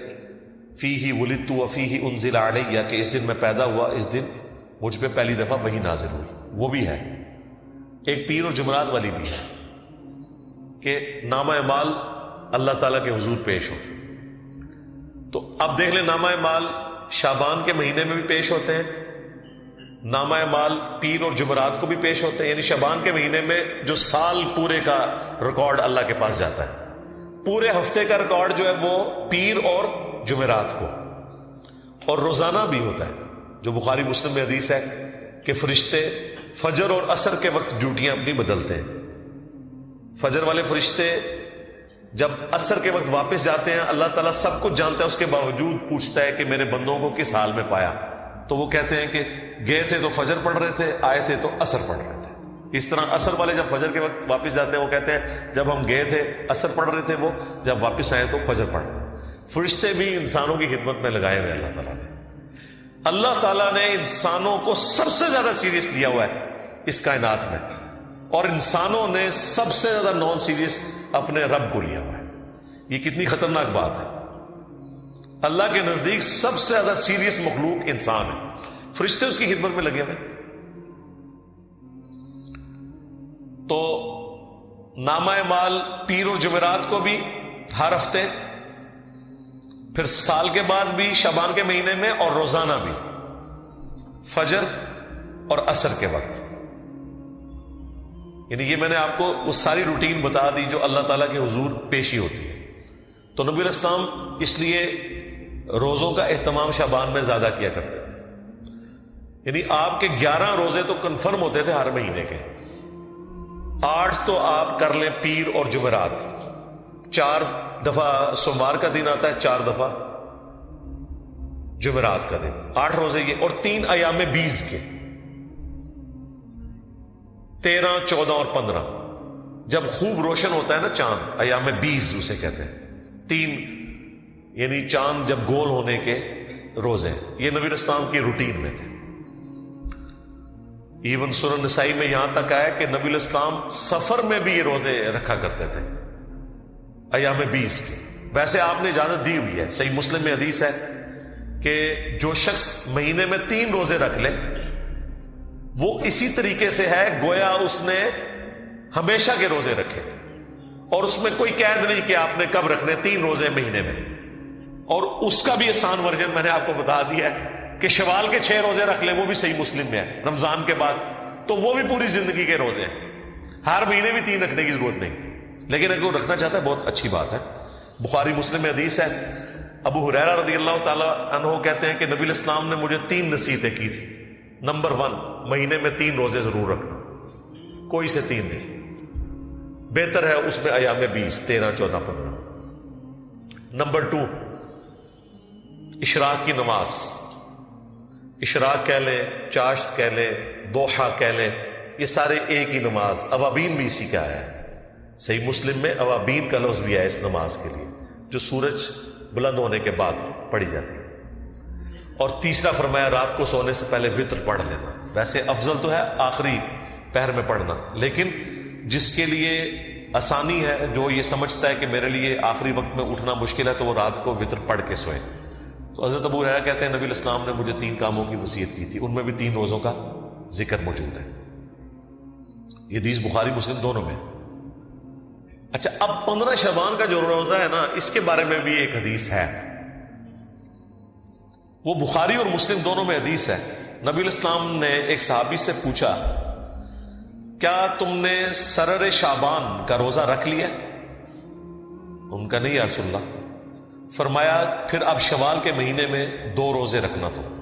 فیہ ولدت وفیہ انزل علیہ، کہ اس دن میں پیدا ہوا، اس دن مجھ پہ پہلی دفعہ وحی نازل ہوئی. وہ بھی ہے ایک پیر اور جمعرات والی بھی ہے کہ نامہ اعمال اللہ تعالیٰ کے حضور پیش ہو. تو اب دیکھ لیں نامہ اعمال شعبان کے مہینے میں بھی پیش ہوتے ہیں، نامہ اعمال پیر اور جمعرات کو بھی پیش ہوتے ہیں، یعنی شعبان کے مہینے میں جو سال پورے کا ریکارڈ اللہ کے پاس جاتا ہے، پورے ہفتے کا ریکارڈ جو ہے وہ پیر اور جمعرات کو. اور روزانہ بھی ہوتا ہے جو بخاری مسلم میں حدیث ہے کہ فرشتے فجر اور عصر کے وقت ڈیوٹیاں اپنی بدلتے ہیں. فجر والے فرشتے جب عصر کے وقت واپس جاتے ہیں، اللہ تعالیٰ سب کچھ جانتا ہے، اس کے باوجود پوچھتا ہے کہ میرے بندوں کو کس حال میں پایا. تو وہ کہتے ہیں کہ گئے تھے تو فجر پڑھ رہے تھے، آئے تھے تو عصر پڑھ رہے تھے. اس طرح عصر والے جب فجر کے وقت واپس جاتے ہیں وہ کہتے ہیں جب ہم گئے تھے عصر پڑھ رہے تھے، وہ جب واپس آئے تو فجر پڑھ رہے تھے. فرشتے بھی انسانوں کی خدمت میں لگائے ہوئے اللہ تعالیٰ نے. اللہ تعالیٰ نے انسانوں کو سب سے زیادہ سیریس لیا ہوا ہے اس کائنات میں، اور انسانوں نے سب سے زیادہ نان سیریس اپنے رب کو لیا ہوا ہے. یہ کتنی خطرناک بات ہے. اللہ کے نزدیک سب سے زیادہ سیریس مخلوق انسان ہے، فرشتے اس کی خدمت میں لگے ہوئے. تو نامہ اعمال پیر اور جمعرات کو بھی ہر ہفتے، پھر سال کے بعد بھی شعبان کے مہینے میں، اور روزانہ بھی فجر اور عصر کے وقت. یعنی یہ میں نے آپ کو وہ ساری روٹین بتا دی جو اللہ تعالیٰ کے حضور پیشی ہوتی ہے. تو نبی علیہ السلام اس لیے روزوں کا اہتمام شعبان میں زیادہ کیا کرتے تھے. یعنی آپ کے 11 روزے تو کنفرم ہوتے تھے ہر مہینے کے. 8 تو آپ کر لیں پیر اور جمعرات. 4 دفعہ سوموار کا دن آتا ہے, 4 دفعہ جمعرات کا دن. 8 روزے یہ, اور 3 ایام 20 کے, 13, 14 اور 15. جب خوب روشن ہوتا ہے نا چاند, ایام 20 اسے کہتے ہیں. 3 یعنی چاند جب گول ہونے کے روزے, یہ نبی اسلام کی روٹین میں تھے. ایون سنن نسائی میں یہاں تک آیا کہ نبی الاسلام سفر میں بھی یہ روزے رکھا کرتے تھے ایام 20 کے. ویسے آپ نے اجازت دی ہوئی ہے, صحیح مسلم میں حدیث ہے کہ جو شخص مہینے میں 3 روزے رکھ لے وہ اسی طریقے سے ہے گویا اس نے ہمیشہ کے روزے رکھے, اور اس میں کوئی قید نہیں کہ آپ نے کب رکھنے, 3 روزے مہینے میں. اور اس کا بھی آسان ورژن میں نے آپ کو بتا دیا ہے کہ شوال کے 6 روزے رکھ لیں, وہ بھی صحیح مسلم میں ہے رمضان کے بعد, تو وہ بھی پوری زندگی کے روزے ہیں. ہر مہینے بھی 3 رکھنے کی ضرورت نہیں, لیکن اگر وہ رکھنا چاہتا ہے بہت اچھی بات ہے. بخاری مسلم میں حدیث ہے, ابو ہریرہ رضی اللہ تعالی عنہ کہتے ہیں کہ نبی الاسلام نے مجھے 3 نصیحتیں کی تھی. نمبر 1, مہینے میں 3 روزے ضرور رکھنا, کوئی سے 3 دن, بہتر ہے اس میں ایام 20, 13, 14, 15. نمبر 2, اشراق کی نماز. اشراق کہہ لیں, چاشت کہہ لیں, دوحہ کہہ لیں, یہ سارے ایک ہی نماز. اوابین بھی اسی کا ہے, صحیح مسلم میں اوابین کا لفظ بھی ہے اس نماز کے لیے جو سورج بلند ہونے کے بعد پڑھی جاتی ہے. اور تیسرا فرمایا رات کو سونے سے پہلے وتر پڑھ لینا. ویسے افضل تو ہے آخری پہر میں پڑھنا, لیکن جس کے لیے آسانی ہے, جو یہ سمجھتا ہے کہ میرے لیے آخری وقت میں اٹھنا مشکل ہے, تو وہ رات کو وتر پڑھ کے سوئے. تو حضرت ابو ہریرہ کہتے ہیں نبی الاسلام نے مجھے 3 کاموں کی وصیت کی تھی, ان میں بھی 3 روزوں کا ذکر موجود ہے. یہ حدیث بخاری مسلم دونوں میں. اچھا, اب 15 شعبان کا جو روزہ ہے نا, اس کے بارے میں بھی ایک حدیث ہے, وہ بخاری اور مسلم دونوں میں حدیث ہے. نبی الاسلام نے ایک صحابی سے پوچھا کیا تم نے سرر شعبان کا روزہ رکھ لیا؟ ان کا نہیں یا رسول اللہ. فرمایا پھر اب شوال کے مہینے میں 2 روزے رکھنا تم,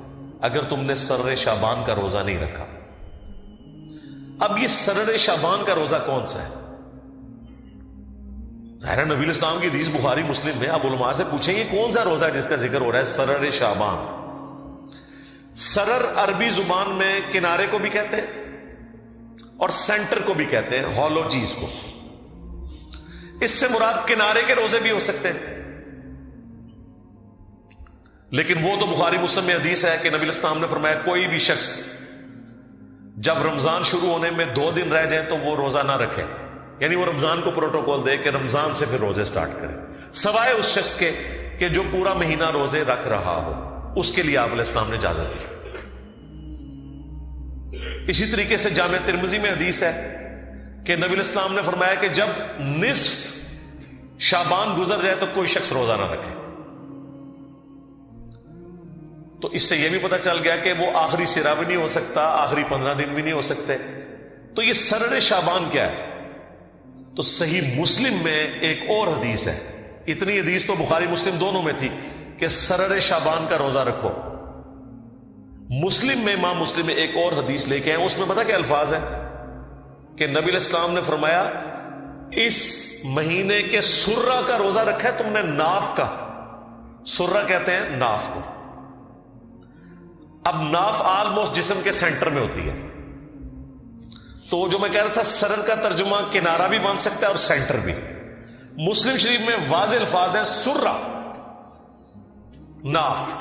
اگر تم نے سرر شعبان کا روزہ نہیں رکھا. اب یہ سرر شعبان کا روزہ کون سا ہے؟ ظاہر نبی الاسلام کی حدیث بخاری مسلم میں, اب علماء سے پوچھیں یہ کون سا روزہ ہے جس کا ذکر ہو رہا ہے سرر شعبان. سرر عربی زبان میں کنارے کو بھی کہتے ہیں اور سینٹر کو بھی کہتے ہیں, ہالو چیز کو. اس سے مراد کنارے کے روزے بھی ہو سکتے ہیں, لیکن وہ تو بخاری مسلم میں حدیث ہے کہ نبی الاسلام نے فرمایا کوئی بھی شخص جب رمضان شروع ہونے میں 2 دن رہ جائیں تو وہ روزہ نہ رکھے. یعنی وہ رمضان کو پروٹوکول دے کہ رمضان سے پھر روزے سٹارٹ کرے, سوائے اس شخص کے کہ جو پورا مہینہ روزے رکھ رہا ہو, اس کے لیے آپ علیہ السلام نے اجازت دی. اسی طریقے سے جامع ترمذی میں حدیث ہے کہ نبی الاسلام نے فرمایا کہ جب نصف شعبان گزر جائے تو کوئی شخص روزہ نہ رکھے. تو اس سے یہ بھی پتہ چل گیا کہ وہ آخری سرا بھی نہیں ہو سکتا, آخری 15 دن بھی نہیں ہو سکتے. تو یہ سرر شعبان کیا ہے؟ تو صحیح مسلم میں ایک اور حدیث ہے, اتنی حدیث تو بخاری مسلم دونوں میں تھی کہ سرر شعبان کا روزہ رکھو. مسلم میں, امام مسلم میں ایک اور حدیث لے کے آئے, اس میں پتہ کیا الفاظ ہے کہ نبی علیہ السلام نے فرمایا اس مہینے کے سرہ کا روزہ رکھا ہے تم نے, ناف کا. سرہ کہتے ہیں ناف کو. اب ناف آلموسٹ جسم کے سینٹر میں ہوتی ہے, تو جو میں کہہ رہا تھا سرر کا ترجمہ کنارہ بھی بن سکتا ہے اور سینٹر بھی. مسلم شریف میں واضح الفاظ ہے سرہ, ناف,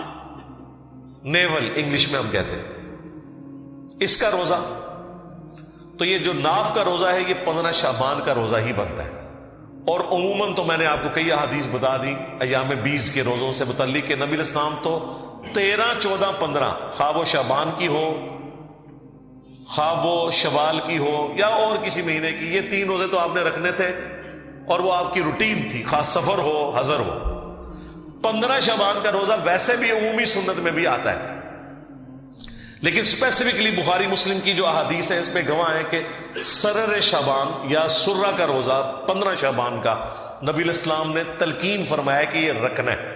نیول انگلش میں ہم کہتے ہیں, اس کا روزہ. تو یہ جو ناف کا روزہ ہے یہ 15 شعبان کا روزہ ہی بنتا ہے. اور عموماً تو میں نے آپ کو کئی احادیث بتا دی ایام 20 کے روزوں سے متعلق کہ نبی الاسلام تو 13, 14, 15 خواہ وہ شعبان کی ہو, خواہ وہ شوال کی ہو یا اور کسی مہینے کی, یہ 3 روزے تو آپ نے رکھنے تھے اور وہ آپ کی روٹین تھی, خاص سفر ہو حضر ہو. 15 شعبان کا روزہ ویسے بھی عمومی سنت میں بھی آتا ہے, لیکن اسپیسیفکلی بخاری مسلم کی جو احادیث ہے اس پہ گواہ ہے کہ سرر شعبان یا سرہ کا روزہ 15 شعبان کا نبی علیہ السلام نے تلقین فرمایا کہ یہ رکھنا ہے،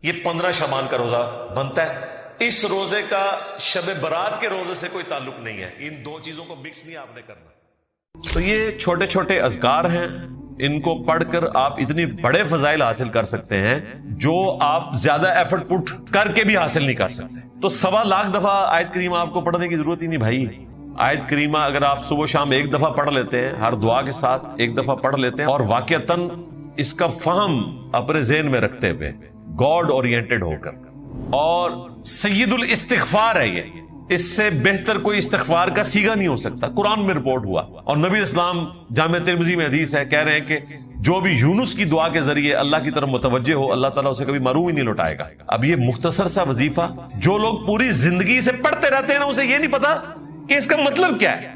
یہ 15 شعبان کا روزہ بنتا ہے۔ اس روزے کا شب برات کے روزے سے کوئی تعلق نہیں ہے، ان دو چیزوں کو مکس نہیں آپ نے کرنا۔ تو یہ چھوٹے چھوٹے اذکار ہیں، ان کو پڑھ کر آپ اتنی بڑے فضائل حاصل کر سکتے ہیں جو آپ زیادہ ایفرٹ پٹ کر کے بھی حاصل نہیں کر سکتے۔ تو 1.25 لاکھ دفعہ آیت کریمہ آپ کو پڑھنے کی ضرورت ہی نہیں بھائی۔ آیت کریمہ اگر آپ صبح و شام ایک دفعہ پڑھ لیتے ہیں، ہر دعا کے ساتھ ایک دفعہ پڑھ لیتے ہیں، اور واقعتاً اس کا فہم اپنے ذہن میں رکھتے ہوئے گاڈ اورینٹڈ ہو کر، اور سید الاستغفار ہے یہ، اس سے بہتر کوئی استغفار کا سیگا نہیں ہو سکتا۔ قرآن میں رپورٹ ہوا، اور نبی اسلام جامع ترمذی میں حدیث ہے، کہہ رہے ہیں کہ جو بھی یونس کی دعا کے ذریعے اللہ کی طرف متوجہ ہو، اللہ تعالیٰ اسے کبھی محروم ہی نہیں لوٹائے گا۔ اب یہ مختصر سا وظیفہ جو لوگ پوری زندگی سے پڑھتے رہتے ہیں نا، اسے یہ نہیں پتا کہ اس کا مطلب کیا ہے۔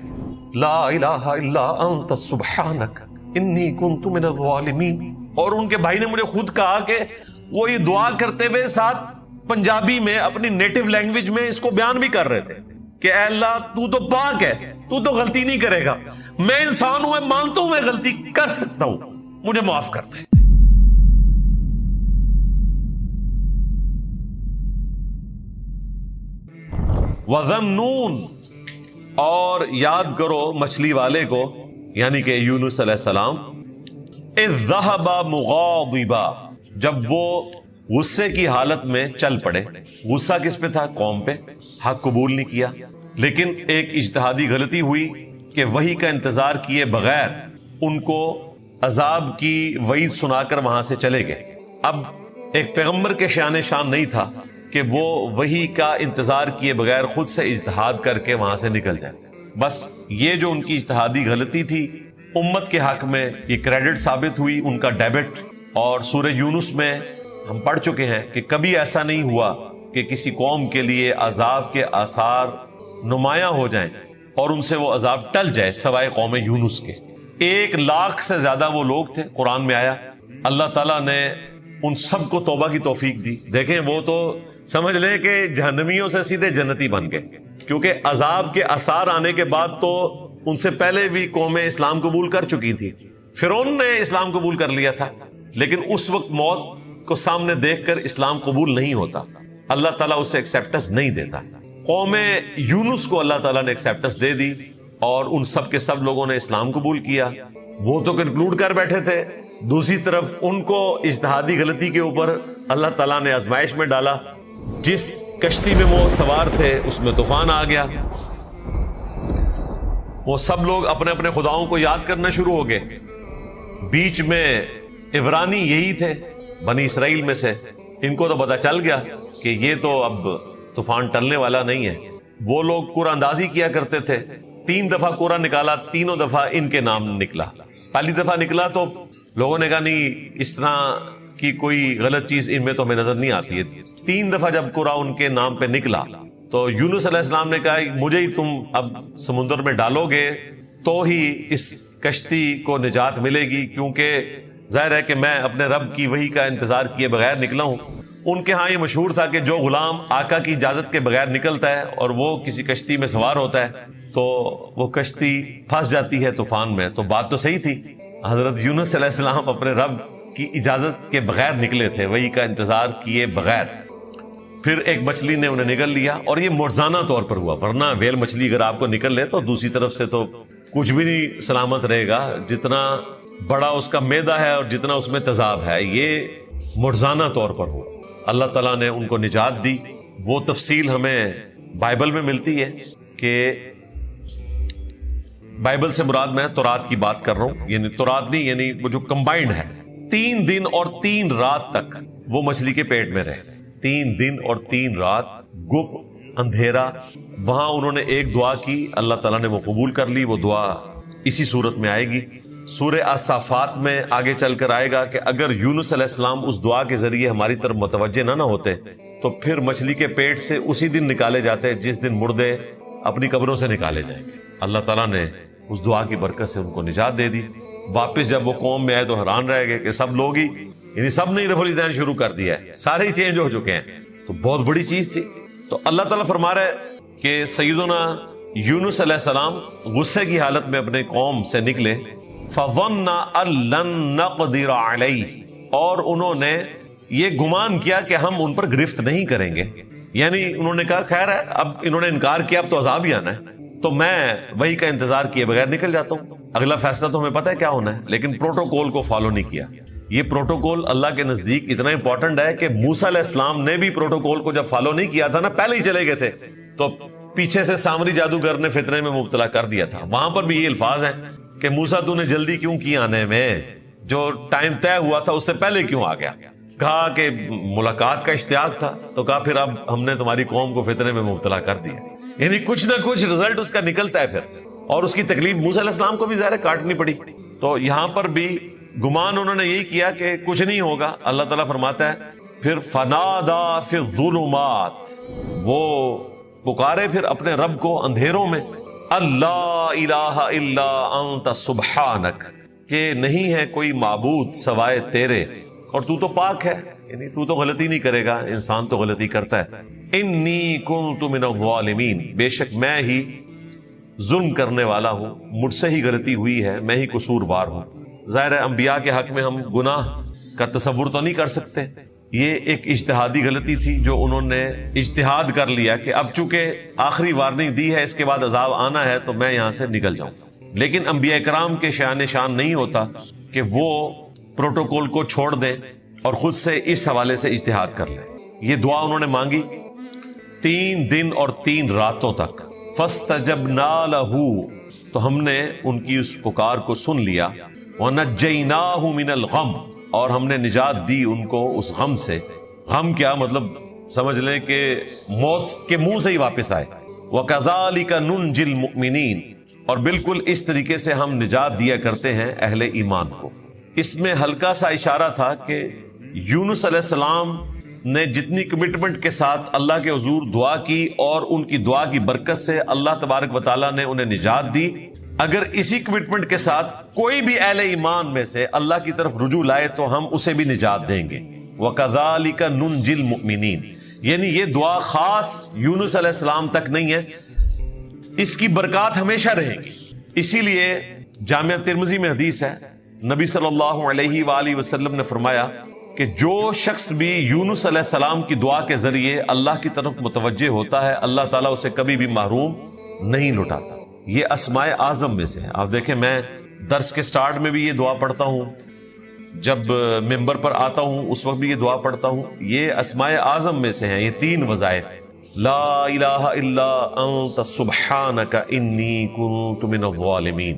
لا الہ الا انت سبحانک انی کنت من الظالمین۔ اور ان کے بھائی نے مجھے خود کہا کہ وہ یہ دعا کرتے ہوئے ساتھ پنجابی میں اپنی نیٹو لینگویج میں اس کو بیان بھی کر رہے تھے کہ اے اللہ تو تو پاک ہے، تو تو غلطی نہیں کرے گا، میں انسان ہوں، میں مانتا ہوں میں غلطی کر سکتا ہوں، مجھے معاف کر دے۔ وَذَنُّونَ، اور یاد کرو مچھلی والے کو، یعنی کہ یونس علیہ السلام، اِذْ ذَهَبَ مُغَاضِبًا، جب وہ غصے کی حالت میں چل پڑے۔ غصہ کس پہ تھا؟ قوم پہ، حق قبول نہیں کیا، لیکن ایک اجتہادی غلطی ہوئی کہ وحی کا انتظار کیے بغیر ان کو عذاب کی وعید سنا کر وہاں سے چلے گئے۔ اب ایک پیغمبر کے شان نہیں تھا کہ وہ وحی کا انتظار کیے بغیر خود سے اجتہاد کر کے وہاں سے نکل جائے۔ بس یہ جو ان کی اجتہادی غلطی تھی امت کے حق میں یہ کریڈٹ ثابت ہوئی، ان کا ڈیبٹ۔ اور سورہ یونس میں ہم پڑھ چکے ہیں کہ کبھی ایسا نہیں ہوا کہ کسی قوم کے لیے عذاب کے آثار نمایاں ہو جائیں اور ان سے وہ عذاب ٹل جائے، سوائے قوم یونس کے۔ 1 لاکھ سے زیادہ وہ لوگ تھے، قرآن میں آیا۔ اللہ تعالیٰ نے ان سب کو توبہ کی توفیق دی۔ دیکھیں وہ تو سمجھ لیں کہ جہنمیوں سے سیدھے جنتی بن گئے، کیونکہ عذاب کے آثار آنے کے بعد تو ان سے پہلے بھی قومیں اسلام قبول کر چکی تھی۔ فرعون نے اسلام قبول کر لیا تھا، لیکن اس وقت موت کو سامنے دیکھ کر اسلام قبول نہیں ہوتا، اللہ تعالیٰ اسے ایکسیپٹنس نہیں دیتا۔ قوم یونس کو اللہ تعالیٰ نے ایکسیپٹنس دے دی، اور ان سب کے سب لوگوں نے اسلام قبول کیا۔ وہ تو کنکلوڈ کر بیٹھے تھے، دوسری طرف ان کو اجتہادی غلطی کے اوپر اللہ تعالیٰ نے آزمائش میں ڈالا۔ جس کشتی میں وہ سوار تھے اس میں طوفان آ گیا، وہ سب لوگ اپنے اپنے خداؤں کو یاد کرنا شروع ہو گئے۔ بیچ میں عبرانی یہی تھے بنی اسرائیل میں سے، ان کو تو پتا چل گیا کہ یہ تو اب طوفان ٹلنے والا نہیں ہے۔ وہ لوگ قرآن اندازی کیا کرتے تھے، 3 دفعہ قرآن نکالا، تینوں دفعہ ان کے نام نکلا۔ پہلی دفعہ نکلا تو لوگوں نے کہا نہیں، اس طرح کی کوئی غلط چیز ان میں تو ہمیں نظر نہیں آتی ہے۔ 3 دفعہ جب قرآن ان کے نام پہ نکلا تو یونس علیہ السلام نے کہا مجھے ہی تم اب سمندر میں ڈالو گے تو ہی اس کشتی کو نجات ملے گی، کیونکہ ظاہر ہے کہ میں اپنے رب کی وحی کا انتظار کیے بغیر نکلا ہوں۔ ان کے ہاں یہ مشہور تھا کہ جو غلام آقا کی اجازت کے بغیر نکلتا ہے اور وہ کسی کشتی میں سوار ہوتا ہے تو وہ کشتی پھنس جاتی ہے طوفان میں۔ تو بات تو صحیح تھی، حضرت یونس علیہ السلام اپنے رب کی اجازت کے بغیر نکلے تھے، وحی کا انتظار کیے بغیر۔ پھر ایک مچھلی نے انہیں نگل لیا، اور یہ معجزانہ طور پر ہوا، ورنہ ویل مچھلی اگر آپ کو نکل لے تو دوسری طرف سے تو کچھ بھی نہیں سلامت رہے گا، جتنا بڑا اس کا معدہ ہے اور جتنا اس میں تیزاب ہے۔ یہ معجزانہ طور پر ہوا، اللہ تعالیٰ نے ان کو نجات دی۔ وہ تفصیل ہمیں بائبل میں ملتی ہے کہ بائبل سے مراد میں تورات کی بات کر رہا ہوں، یعنی تورات نہیں، یعنی وہ جو کمبائنڈ ہے۔ 3 دن اور 3 رات تک وہ مچھلی کے پیٹ میں رہے، 3 دن اور 3 رات، گپ اندھیرا۔ وہاں انہوں نے ایک دعا کی، اللہ تعالیٰ نے وہ قبول کر لی۔ وہ دعا اسی صورت میں آئے گی، سورہ الصافات میں آگے چل کر آئے گا کہ اگر یونس علیہ السلام اس دعا کے ذریعے ہماری طرف متوجہ نہ ہوتے تو پھر مچھلی کے پیٹ سے اسی دن نکالے جاتے جس دن مردے اپنی قبروں سے نکالے جائیں گے۔ اللہ تعالیٰ نے اس دعا کی برکت سے ان کو نجات دے دی۔ واپس جب وہ قوم میں آئے تو حیران رہ گئے کہ سب لوگ ہی، یعنی سب نے رفع الدین شروع کر دیا ہے، سارے ہی چینج ہو چکے ہیں۔ تو بہت بڑی چیز تھی۔ تو اللہ تعالیٰ فرما رہا ہے کہ سیدنا یونس علیہ السلام غصے کی حالت میں اپنے قوم سے نکلے، فَظَنَّ أَن لَّن نَّقْدِرَ عَلَيْهِ، اور انہوں نے یہ گمان کیا کہ ہم ان پر گرفت نہیں کریں گے. یعنی انہوں نے کہا خیر ہے، اب انہوں نے انکار کیا، اب تو عذاب ہی آنا ہے، تو میں وہی کا انتظار کیے بغیر نکل جاتا ہوں. اگلا فیصلہ تو ہمیں پتہ ہے کیا ہونا ہے، لیکن پروٹوکول کو فالو نہیں کیا. یہ پروٹوکول اللہ کے نزدیک اتنا امپورٹنٹ ہے کہ موسیٰ علیہ السلام نے بھی پروٹوکول کو جب فالو نہیں کیا تھا نا، پہلے ہی چلے گئے تھے، تو پیچھے سے سامری جادوگر نے فتنے میں مبتلا کر دیا تھا. وہاں پر بھی یہ الفاظ ہیں کہ موسیٰ تو نے جلدی کیوں کی آنے میں، جو ٹائم طے ہوا تھا اس سے پہلے کیوں آ گیا. کہا کہ ملاقات کا اشتیاق تھا، تو کہا پھر اب ہم نے تمہاری قوم کو فتنے میں مبتلا کر دیا. یعنی کچھ نہ کچھ رزلٹ اس کا نکلتا ہے پھر، اور اس کی تکلیف موسیٰ علیہ السلام کو بھی ظاہر کاٹنی پڑی. تو یہاں پر بھی گمان انہوں نے یہی کیا کہ کچھ نہیں ہوگا. اللہ تعالیٰ فرماتا ہے پھر فنادا فی الظلمات، وہ پکارے پھر اپنے رب کو اندھیروں میں، اللہ الہ الا انت سبحانک، کہ نہیں ہے کوئی معبود سوائے تیرے اور تو تو پاک ہے، یعنی تو غلطی نہیں کرے گا، انسان تو غلطی کرتا ہے. انی کنت من الظالمین، بے شک میں ہی ظلم کرنے والا ہوں، مجھ سے ہی غلطی ہوئی ہے، میں ہی قصوروار ہوں. ظاہر ہے انبیاء کے حق میں ہم گناہ کا تصور تو نہیں کر سکتے. یہ ایک اجتہادی غلطی تھی جو انہوں نے اجتہاد کر لیا کہ اب چونکہ آخری وارننگ دی ہے، اس کے بعد عذاب آنا ہے، تو میں یہاں سے نکل جاؤں. لیکن انبیاء کرام کے شان نہیں ہوتا کہ وہ پروٹوکول کو چھوڑ دیں اور خود سے اس حوالے سے اجتہاد کر لیں. یہ دعا انہوں نے مانگی 3 دن اور 3 راتوں تک. فَاسْتَجَبْنَا لَهُ، تو ہم نے ان کی اس پکار کو سن لیا. وَنَجَّيْنَاهُ مِنَ الْغَمِّ، اور ہم نے نجات دی ان کو اس غم سے. غم کیا مطلب، سمجھ لیں کہ موت کے منہ سے ہی واپس آئے. وَكَذَلِكَ نُنْجِي الْمُؤْمِنِينَ، اور بالکل اس طریقے سے ہم نجات دیا کرتے ہیں اہل ایمان کو. اس میں ہلکا سا اشارہ تھا کہ یونس علیہ السلام نے جتنی کمٹمنٹ کے ساتھ اللہ کے حضور دعا کی اور ان کی دعا کی برکت سے اللہ تبارک و تعالیٰ نے انہیں نجات دی، اگر اسی کمٹمنٹ کے ساتھ کوئی بھی اہل ایمان میں سے اللہ کی طرف رجوع لائے تو ہم اسے بھی نجات دیں گے. وَكَذَلِكَ نُنْجِي الْمُؤْمِنِينَ، یعنی یہ دعا خاص یونس علیہ السلام تک نہیں ہے، اس کی برکات ہمیشہ رہیں گی. اسی لیے جامعہ ترمذی میں حدیث ہے، نبی صلی اللہ علیہ وآلہ وسلم نے فرمایا کہ جو شخص بھی یونس علیہ السلام کی دعا کے ذریعے اللہ کی طرف متوجہ ہوتا ہے، اللہ تعالیٰ اسے کبھی بھی محروم نہیں لوٹاتا. یہ اسماء اعظم میں سے ہے. آپ دیکھیں میں درس کے سٹارٹ میں بھی یہ دعا پڑھتا ہوں، جب ممبر پر آتا ہوں اس وقت بھی یہ دعا پڑھتا ہوں. یہ اسماء اعظم میں سے ہیں یہ 3 وظائف، لا الہ الا انت سبحانک انی کنت من الظالمین.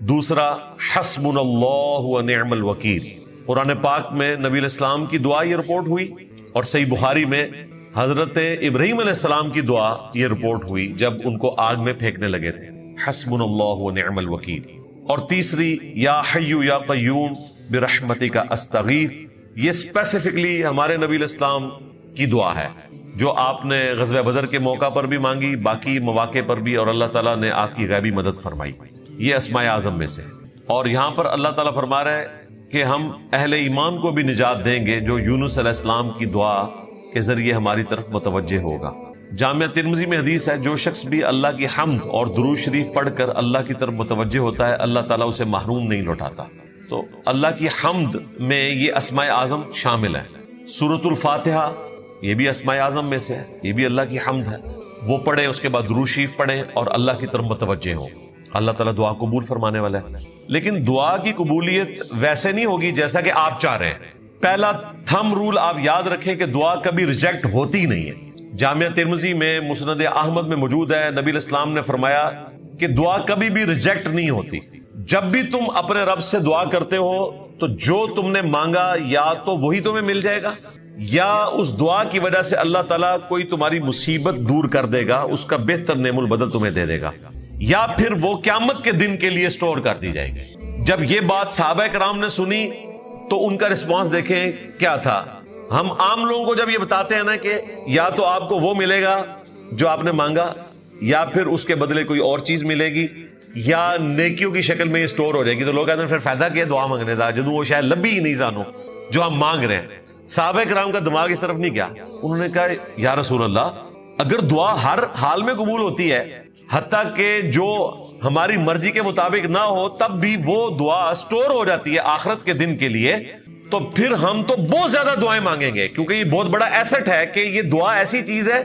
دوسرا حسبنا اللہ ونعم الوکیل. قرآن پاک میں نبی علیہ السلام کی دعا یہ رپورٹ ہوئی، اور صحیح بخاری میں حضرت ابراہیم علیہ السلام کی دعا یہ رپورٹ ہوئی جب ان کو آگ میں پھینکنے لگے تھے، حسبنا اللہ ونعم الوکیل. اور تیسری یا حی یا قیوم برحمتک استغیث، یہ اسپیسیفکلی ہمارے نبی علیہ السلام کی دعا ہے جو آپ نے غزوہ بدر کے موقع پر بھی مانگی، باقی مواقع پر بھی، اور اللہ تعالیٰ نے آپ کی غیبی مدد فرمائی. یہ اسماء اعظم میں سے. اور یہاں پر اللہ تعالیٰ فرما رہا ہے کہ ہم اہل ایمان کو بھی نجات دیں گے جو یونس علیہ السلام کی دعا کے ذریعے ہماری طرف متوجہ ہوگا. جامعہ ترمذی میں حدیث ہے، جو شخص بھی اللہ کی حمد اور درود شریف پڑھ کر اللہ کی طرف متوجہ ہوتا ہے، اللہ تعالیٰ اسے محروم نہیں لوٹاتا. تو اللہ کی حمد میں یہ اسماء اعظم شامل ہیں. سورۃ الفاتحہ یہ بھی اسماء اعظم میں سے ہے، یہ بھی اللہ کی حمد ہے. وہ پڑھیں، اس کے بعد درود شریف پڑھیں اور اللہ کی طرف متوجہ ہوں. اللہ تعالیٰ دعا قبول فرمانے والا ہے. لیکن دعا کی قبولیت ویسے نہیں ہوگی جیسا کہ آپ چاہ رہے ہیں. پہلا تھم رول آپ یاد رکھیں کہ دعا کبھی ریجیکٹ ہوتی نہیں ہے. جامعہ ترمذی میں مسند احمد میں موجود ہے، نبی علیہ السلام نے فرمایا کہ دعا کبھی بھی ریجیکٹ نہیں ہوتی. جب بھی تم اپنے رب سے دعا کرتے ہو تو جو تم نے مانگا یا تو وہی تمہیں مل جائے گا، یا اس دعا کی وجہ سے اللہ تعالیٰ کوئی تمہاری مصیبت دور کر دے گا، اس کا بہتر نعم البدل تمہیں دے دے گا، یا پھر وہ قیامت کے دن کے لیے سٹور کر دی جائے گی. جب یہ بات صحابہ کرام نے سنی تو ان کا رسپانس دیکھیں کیا تھا. ہم عام لوگوں کو جب یہ بتاتے ہیں نا کہ یا تو آپ کو وہ ملے گا جو آپ نے مانگا، یا پھر اس کے بدلے کوئی اور چیز ملے گی، یا نیکیوں کی شکل میں یہ سٹور ہو جائے گی، تو لوگ کہتے ہیں پھر فائدہ کیا دعا مانگنے کا جدوں وہ شاید لبھی ہی نہیں جانو جو ہم مانگ رہے ہیں. صحابہ کرام کا دماغ اس طرف نہیں گیا. انہوں نے کہا یا رسول اللہ اگر دعا ہر حال میں قبول ہوتی ہے، حتیٰ کہ جو ہماری مرضی کے مطابق نہ ہو تب بھی وہ دعا سٹور ہو جاتی ہے آخرت کے دن کے لیے، تو پھر ہم تو بہت زیادہ دعائیں مانگیں گے، کیونکہ یہ بہت بڑا ایسٹ ہے کہ یہ دعا ایسی چیز ہے،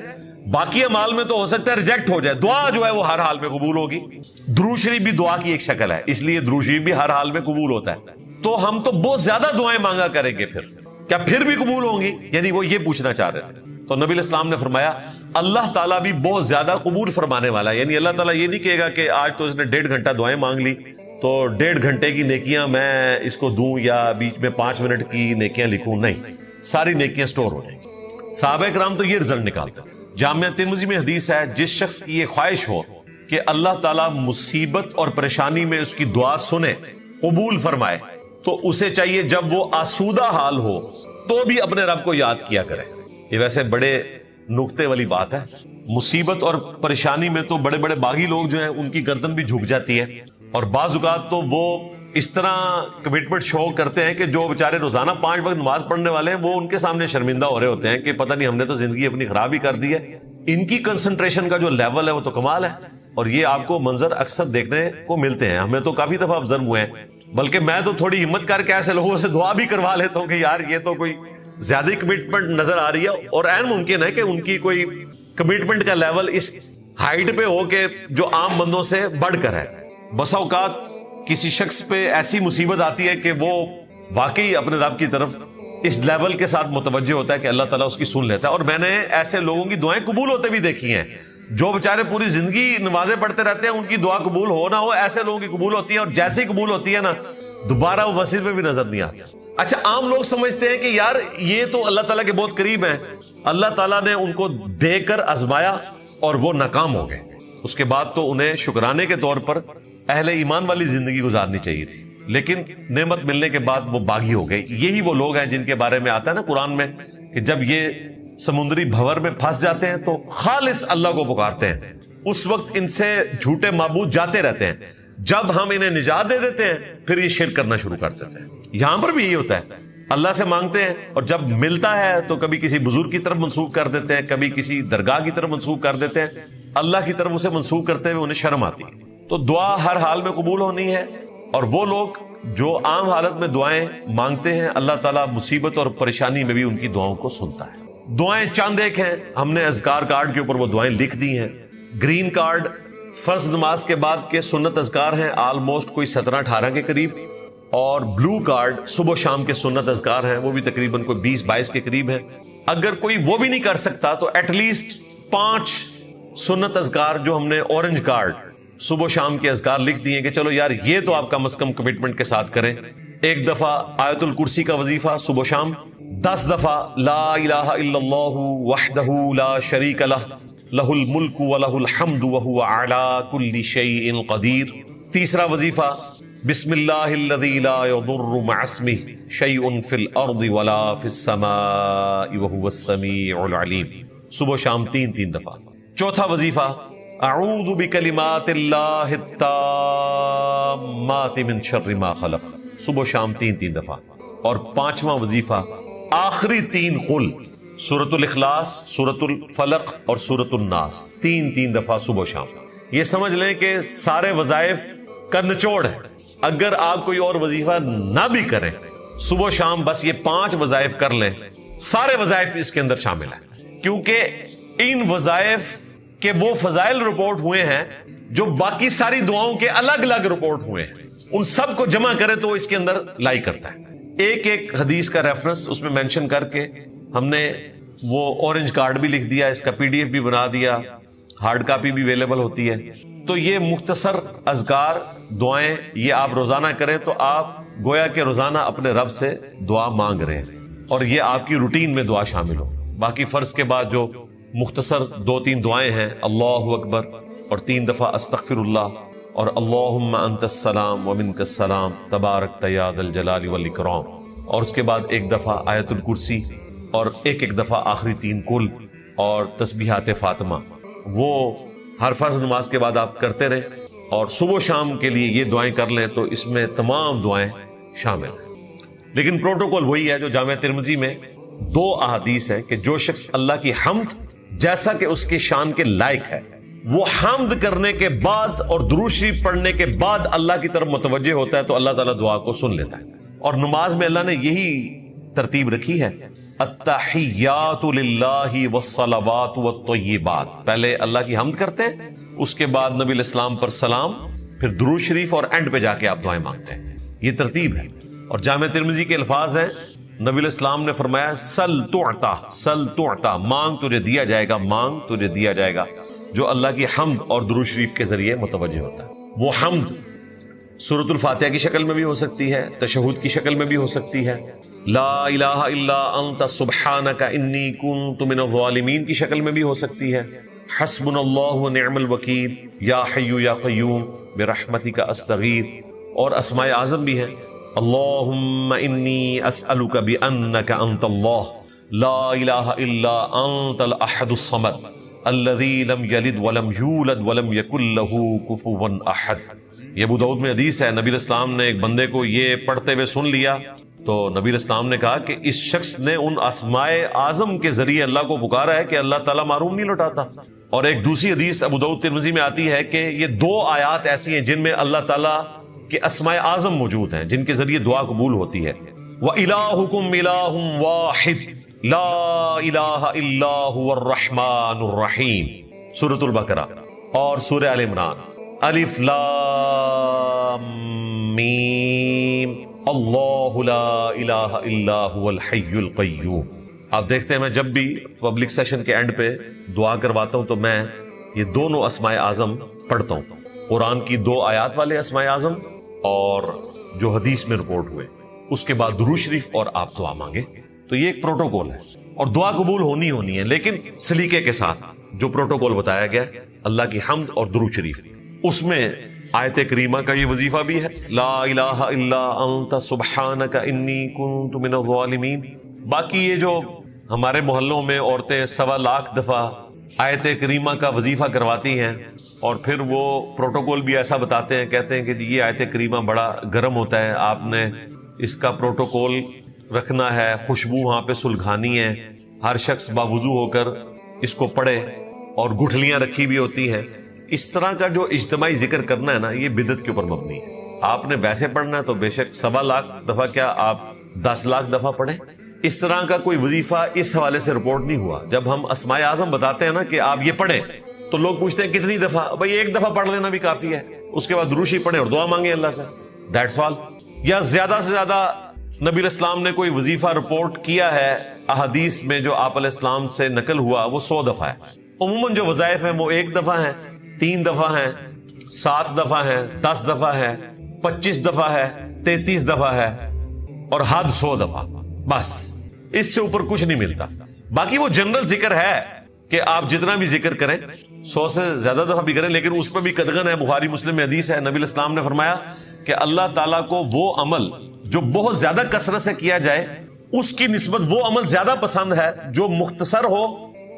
باقی اعمال میں تو ہو سکتا ہے ریجیکٹ ہو جائے، دعا جو ہے وہ ہر حال میں قبول ہوگی۔ درود شریف بھی دعا کی ایک شکل ہے، اس لیے درود شریف بھی ہر حال میں قبول ہوتا ہے، تو ہم تو بہت زیادہ دعائیں مانگا کریں گے، کیا پھر بھی قبول ہوں گی؟ یعنی وہ یہ پوچھنا چاہ رہے تھے۔ تو نبی علیہ السلام نے فرمایا اللہ تعالیٰ بھی بہت زیادہ قبول فرمانے والا ہے، یعنی اللہ تعالیٰ یہ نہیں کہے گا کہ آج تو اس نے 1.5 گھنٹہ دعائیں مانگ لی تو 1.5 گھنٹے کی نیکیاں میں اس کو دوں یا بیچ میں 5 منٹ کی نیکیاں لکھوں، نہیں، ساری نیکیاں سٹور ہو جائیں گی۔ صحابہ کرام تو یہ رزلٹ نکالتے تھے۔ جامعہ ترمذی میں حدیث ہے، جس شخص کی یہ خواہش ہو کہ اللہ تعالیٰ مصیبت اور پریشانی میں اس کی دعا سنے، قبول فرمائے، تو اسے چاہیے جب وہ آسودہ حال ہو تو بھی اپنے رب کو یاد کیا کرے۔ یہ ویسے بڑے نکتے والی بات ہے، مصیبت اور پریشانی میں تو بڑے بڑے باغی لوگ جو ہیں ان کی گردن بھی جھک جاتی ہے، اور بعض اوقات تو وہ اس طرح کمٹمنٹ شو کرتے ہیں کہ جو بیچارے روزانہ 5 وقت نماز پڑھنے والے ہیں وہ ان کے سامنے شرمندہ ہو رہے ہوتے ہیں کہ پتہ نہیں ہم نے تو زندگی اپنی خراب ہی کر دی ہے۔ ان کی کنسنٹریشن کا جو لیول ہے وہ تو کمال ہے، اور یہ آپ کو منظر اکثر دیکھنے کو ملتے ہیں، ہمیں تو کافی دفعہ آبزرو ہوئے ہیں، بلکہ میں تو تھوڑی ہمت کر کے ایسے لوگوں سے دعا بھی کروا لیتا ہوں کہ یار یہ تو کوئی زیادہ کمٹمنٹ نظر آ رہی ہے، اور عین ممکن ہے کہ ان کی کوئی کمٹمنٹ کا لیول اس ہائٹ پہ ہو کہ جو عام بندوں سے بڑھ کر ہے۔ بسا اوقات کسی شخص پہ ایسی مصیبت آتی ہے کہ وہ واقعی اپنے رب کی طرف اس لیول کے ساتھ متوجہ ہوتا ہے کہ اللہ تعالیٰ اس کی سن لیتا ہے، اور میں نے ایسے لوگوں کی دعائیں قبول ہوتے بھی دیکھی ہیں جو بیچارے پوری زندگی نمازیں پڑھتے رہتے ہیں، ان کی دعا قبول ہو نہ ہو، ایسے لوگوں کی قبول ہوتی ہے، اور جیسے ہی قبول ہوتی ہے نا دوبارہ وہ مسجد میں بھی نظر نہیں آتی۔ اچھا، عام لوگ سمجھتے ہیں کہ یار یہ تو اللہ تعالیٰ کے بہت قریب ہیں، اللہ تعالیٰ نے ان کو دے کر آزمایا اور وہ ناکام ہو گئے، اس کے بعد تو انہیں شکرانے کے طور پر اہل ایمان والی زندگی گزارنی چاہیے تھی، لیکن نعمت ملنے کے بعد وہ باغی ہو گئے۔ یہی وہ لوگ ہیں جن کے بارے میں آتا ہے نا قرآن میں کہ جب یہ سمندری بھور میں پھنس جاتے ہیں تو خالص اللہ کو پکارتے ہیں، اس وقت ان سے جھوٹے معبود جاتے رہتے ہیں، جب ہم انہیں نجات دے دیتے ہیں پھر یہ شرک کرنا شروع کر دیتے ہیں۔ یہاں پر بھی یہی ہوتا ہے، اللہ سے مانگتے ہیں اور جب ملتا ہے تو کبھی کسی بزرگ کی طرف منسوخ کر دیتے ہیں، کبھی کسی درگاہ کی طرف منسوخ کر دیتے ہیں، اللہ کی طرف اسے منسوخ کرتے ہوئے انہیں شرم آتی ہے۔ تو دعا ہر حال میں قبول ہونی ہے، اور وہ لوگ جو عام حالت میں دعائیں مانگتے ہیں اللہ تعالیٰ مصیبت اور پریشانی میں بھی ان کی دعاؤں کو سنتا ہے۔ دعائیں چند ایک ہیں، ہم نے اذکار کارڈ کے اوپر وہ دعائیں لکھ دی ہیں۔ گرین کارڈ فرض نماز کے بعد کے سنت اذکار ہیں آلموسٹ کوئی 17-18 کے قریب، اور بلو کارڈ صبح و شام کے سنت اذکار ہیں، وہ بھی تقریباً کوئی 20-22 کے قریب ہیں۔ اگر کوئی وہ بھی نہیں کر سکتا تو ایٹ لیسٹ 5 سنت اذکار جو ہم نے اورنج کارڈ صبح و شام کے اذکار لکھ دیے کہ چلو یار یہ تو آپ کم از کم کمٹمنٹ کے ساتھ کریں۔ ایک دفعہ آیت الکرسی کا وظیفہ صبح و شام، 10 دفعہ لا الہ الا اللہ وحدہ لا شریک لہ لہ الملک ولہ الحمد وہو علی کل شیء قدیر۔ تیسرا وظیفہ بسم اللہ الذی لا یضر مع اسمہ شیء فی الارض ولا فی السماء وہو السمیع العلیم، صبح و شام 3 دفعہ۔ چوتھا وظیفہ اعوذ بکلمات اللہ التامات من شر ما خلق، صبح و شام 3 دفعہ۔ اور 5واں وظیفہ آخری 3 قل، سورۃ الاخلاص، سورۃ الفلق اور سورۃ الناس، 3 دفعہ صبح و شام۔ یہ سمجھ لیں کہ سارے وظائف کا نچوڑ ہے۔ اگر آپ کوئی اور وظیفہ نہ بھی کریں، صبح و شام بس یہ 5 وظائف کر لیں، سارے وظائف اس کے اندر شامل ہیں، کیونکہ ان وظائف کہ وہ فضائل رپورٹ ہوئے ہیں جو باقی ساری دعاؤں کے الگ الگ رپورٹ ہوئے ہیں، ان سب کو جمع کرے تو اس کے اندر لائی کرتا ہے۔ ایک حدیث کا ریفرنس اس میں مینشن کر کے ہم نے وہ اورنج کارڈ بھی لکھ دیا، اس کا PDF بھی بنا دیا، ہارڈ کاپی بھی اویلیبل ہوتی ہے۔ تو یہ مختصر اذکار دعائیں یہ آپ روزانہ کریں تو آپ گویا کہ روزانہ اپنے رب سے دعا مانگ رہے ہیں، اور یہ آپ کی روٹین میں دعا شامل ہو۔ باقی فرض کے بعد جو مختصر 2-3 دعائیں ہیں، اللہ اکبر اور 3 دفعہ استغفر اللہ، اور اللہم انت السلام ومنک السلام تبارک یا ذا الجلال والاکرام، اور اس کے بعد 1 دفعہ آیت الکرسی، اور ایک دفعہ آخری 3 قل اور تسبیحات فاطمہ، وہ ہر فرض نماز کے بعد آپ کرتے رہیں، اور صبح و شام کے لیے یہ دعائیں کر لیں تو اس میں تمام دعائیں شامل ہیں۔ لیکن پروٹوکول وہی ہے جو جامعہ ترمذی میں 2 احادیث ہیں کہ جو شخص اللہ کی حمد جیسا کہ اس کی شان کے لائق ہے. وہ حمد کرنے کے بعد اور درود شریف پڑھنے کے بعد اللہ کی طرف متوجہ ہوتا ہے تو اللہ تعالیٰ دعا کو سن لیتا ہے. اور نماز میں اللہ نے یہی ترتیب رکھی ہے، التحیات للہ والصلوات والطیبات. پہلے اللہ کی حمد کرتے ہیں، اس کے بعد نبی علیہ السلام پر سلام، پھر درود شریف، اور اینڈ پہ جا کے آپ دعائیں مانگتے ہیں. یہ ترتیب ہے. اور جامع ترمذی کے الفاظ ہیں، نبی علیہ السلام نے فرمایا سل تعطا، سل تعطا، مانگ تجھے دیا جائے گا، مانگ تجھے دیا جائے گا. جو اللہ کی حمد اور درود شریف کے ذریعے متوجہ ہوتا ہے. وہ حمد سورۃ الفاتحہ کی شکل میں بھی ہو سکتی ہے، تشہد کی شکل میں بھی ہو سکتی ہے، لا الہ الا انت سبحانک انی کنت من الظالمین کی شکل میں بھی ہو سکتی ہے، حسبنا اللہ ونعم الوکیل، یا حی یا قیوم برحمتک استغیث. اور اسماء اعظم بھی ہیں، اللہم انی اسألک بانک انت اللہ لا الہ الا انت الاحد الصمد الذی لم یلد ولم یولد ولم یکن لہ کفوا احد. یہ ابو داؤد میں حدیث ہے، نبی علیہ السلام نے ایک بندے کو یہ پڑھتے ہوئے سن لیا تو نبی علیہ السلام نے کہا کہ اس شخص نے ان اسماء اعظم کے ذریعے اللہ کو پکارا ہے کہ اللہ تعالیٰ معروم نہیں لوٹاتا. اور ایک دوسری حدیث ابو داؤد ترمذی میں آتی ہے کہ یہ دو آیات ایسی ہیں جن میں اللہ تعالیٰ کے اسماء اعظم موجود ہیں، جن کے ذریعے دعا قبول ہوتی ہے. وَإِلَٰهُكُمْ إِلَٰهٌ وَاحِدٌ لَا إِلَٰهَ إِلَّا هُوَ الرَّحْمَٰنُ الرَّحِيمُ سورۃ البقرہ. اور سورہ آل عمران، الف لام میم اللہ لا الہ الا هو الحی القیوم. آپ دیکھتے ہیں میں جب بھی پبلک سیشن کے اینڈ پہ دعا کرواتا ہوں تو میں یہ دونوں اسماء اعظم پڑھتا ہوں، قرآن کی 2 آیات والے اسماء اعظم اور جو حدیث میں رپورٹ ہوئے، اس کے بعد درود شریف اور آپ دعا مانگے. تو یہ ایک پروٹوکول ہے اور دعا قبول ہونی ہے، لیکن سلیقے کے ساتھ. جو پروٹوکول بتایا گیا اللہ کی حمد اور درود شریف، اس میں آیت کریمہ کا یہ وظیفہ بھی ہے، لا الہ الا انت سبحانک انی کنت من الظالمین. باقی یہ جو ہمارے محلوں میں عورتیں 1.25 لاکھ دفعہ آیت کریمہ کا وظیفہ کرواتی ہیں اور پھر وہ پروٹوکول بھی ایسا بتاتے ہیں، کہتے ہیں کہ جی یہ آیت کریمہ بڑا گرم ہوتا ہے، آپ نے اس کا پروٹوکول رکھنا ہے، خوشبو وہاں پہ سلگھانی ہے، ہر شخص باوضو ہو کر اس کو پڑھے، اور گٹھلیاں رکھی بھی ہوتی ہیں. اس طرح کا جو اجتماعی ذکر کرنا ہے نا، یہ بدعت کے اوپر مبنی ہے. آپ نے ویسے پڑھنا ہے تو بے شک 1.25 لاکھ دفعہ کیا آپ 10 لاکھ دفعہ پڑھیں. اس طرح کا کوئی وظیفہ اس حوالے سے رپورٹ نہیں ہوا. جب ہم اسماء اعظم بتاتے ہیں نا کہ آپ یہ پڑھیں تو لوگ پوچھتے ہیں کتنی دفعہ؟ بھائی 1 دفعہ پڑھ لینا بھی کافی ہے، اس کے بعد درود شریف پڑھیں اور دعا مانگیں اللہ سے، دیٹس آل. یا زیادہ سے زیادہ نبی علیہ السلام نے کوئی وظیفہ رپورٹ کیا ہے احادیث میں جو آپ علیہ السلام سے نقل ہوا، وہ 100 دفعہ ہے. عموماً جو وظائف ہیں وہ 1 دفعہ ہیں، 3 دفعہ ہیں، 7 دفعہ ہیں، 10 دفعہ ہے، 25 دفعہ ہے، 33 دفعہ ہے، اور حد 100 دفعہ. بس اس سے اوپر کچھ نہیں ملتا. باقی وہ جنرل ذکر ہے کہ آپ جتنا بھی ذکر کریں، 100 سے زیادہ دفعہ بھی کریں، لیکن اس پہ بھی قدغن ہے. بخاری مسلم میں حدیث ہے، نبی علیہ السلام نے فرمایا کہ اللہ تعالیٰ کو وہ عمل جو بہت زیادہ کثرت سے کیا جائے اس کی نسبت وہ عمل زیادہ پسند ہے جو مختصر ہو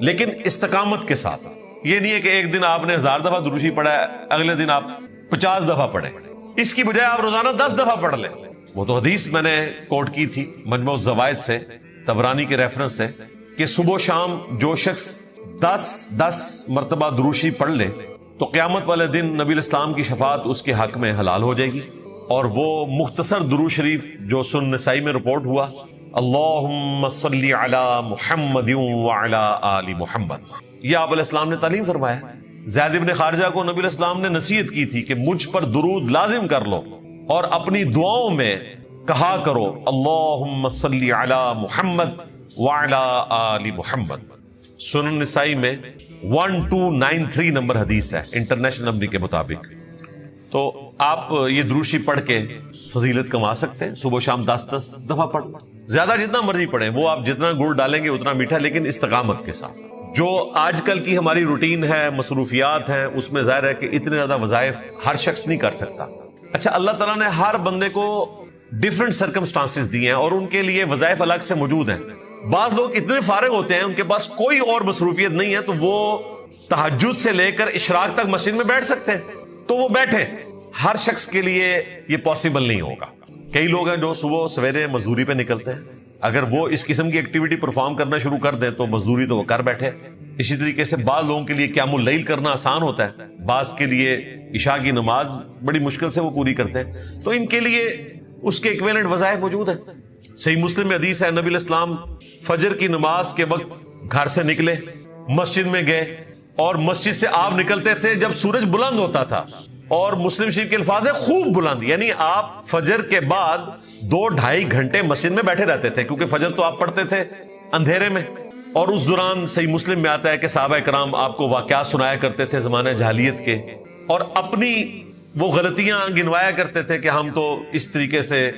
لیکن استقامت کے ساتھ. یہ نہیں ہے کہ ایک دن آپ نے 1000 دفعہ درود شریف پڑھا ہے، اگلے دن آپ 50 دفعہ پڑھیں. اس کی بجائے آپ روزانہ 10 دفعہ پڑھ لیں. وہ تو حدیث میں نے کوٹ کی تھی مجموع الزوائد سے، طبرانی کے ریفرنس سے، کہ صبح و شام جو شخص 10 مرتبہ درود شریف پڑھ لے تو قیامت والے دن نبی علیہ السلام کی شفاعت اس کے حق میں حلال ہو جائے گی. اور وہ مختصر درود شریف جو سنن نسائی میں رپورٹ ہوا، اللہم صلی علی محمد وعلی آل محمد، یہ آپ علیہ السلام نے تعلیم فرمایا. زید بن خارجہ کو نبی علیہ السلام نے نصیحت کی تھی کہ مجھ پر درود لازم کر لو اور اپنی دعاؤں میں کہا کرو اللہم صلی علی محمد وعلی آل محمد. سنن نسائی میں 1293 نمبر حدیث ہے انٹرنیشنل نمبر کے مطابق. تو آپ یہ درود شریف پڑھ کے فضیلت کما سکتے ہیں. صبح و شام 10 دفعہ پڑھ، زیادہ جتنا مرضی پڑھیں، وہ آپ جتنا گڑ ڈالیں گے اتنا میٹھا، لیکن استقامت کے ساتھ. جو آج کل کی ہماری روٹین ہے، مصروفیات ہیں، اس میں ظاہر ہے کہ اتنے زیادہ وظائف ہر شخص نہیں کر سکتا. اچھا، اللہ تعالیٰ نے ہر بندے کو ڈیفرنٹ سرکمسٹانسز دیے ہیں اور ان کے لیے وظائف الگ سے موجود ہیں. بعض لوگ اتنے فارغ ہوتے ہیں، ان کے پاس کوئی اور مصروفیت نہیں ہے، تو وہ تہجد سے لے کر اشراق تک مسجد میں بیٹھ سکتے ہیں، تو وہ بیٹھیں. ہر شخص کے لیے یہ پاسبل نہیں ہوگا. کئی لوگ ہیں جو صبح سویرے مزدوری پہ نکلتے ہیں، اگر وہ اس قسم کی ایکٹیویٹی پرفارم کرنا شروع کر دیں تو مزدوری تو وہ کر بیٹھے. اسی طریقے سے بعض لوگوں کے لیے قیام اللیل کرنا آسان ہوتا ہے, بعض کے لیے عشاء کی نماز بڑی مشکل سے وہ پوری کرتے ہیں, تو ان کے لیے اس کے ایکویلنٹ وظائف موجود ہیں. صحیح مسلم میں حدیث ہے, نبی علیہ السلام فجر کی نماز کے وقت گھر سے نکلے, مسجد میں گئے, اور مسجد سے آپ نکلتے تھے جب سورج بلند ہوتا تھا, اور مسلم شریف کے الفاظ ہے خوب بلند, یعنی آپ فجر کے بعد 2-2.5 گھنٹے مسجد میں بیٹھے رہتے تھے, کیونکہ فجر تو آپ پڑھتے تھے اندھیرے میں. اور اس دوران صحیح مسلم میں آتا ہے کہ صحابہ کرام آپ کو واقعات سنایا کرتے تھے زمانہ جاہلیت کے, اور اپنی وہ غلطیاں گنوایا کرتے تھے کہ ہم تو اس طریقے سے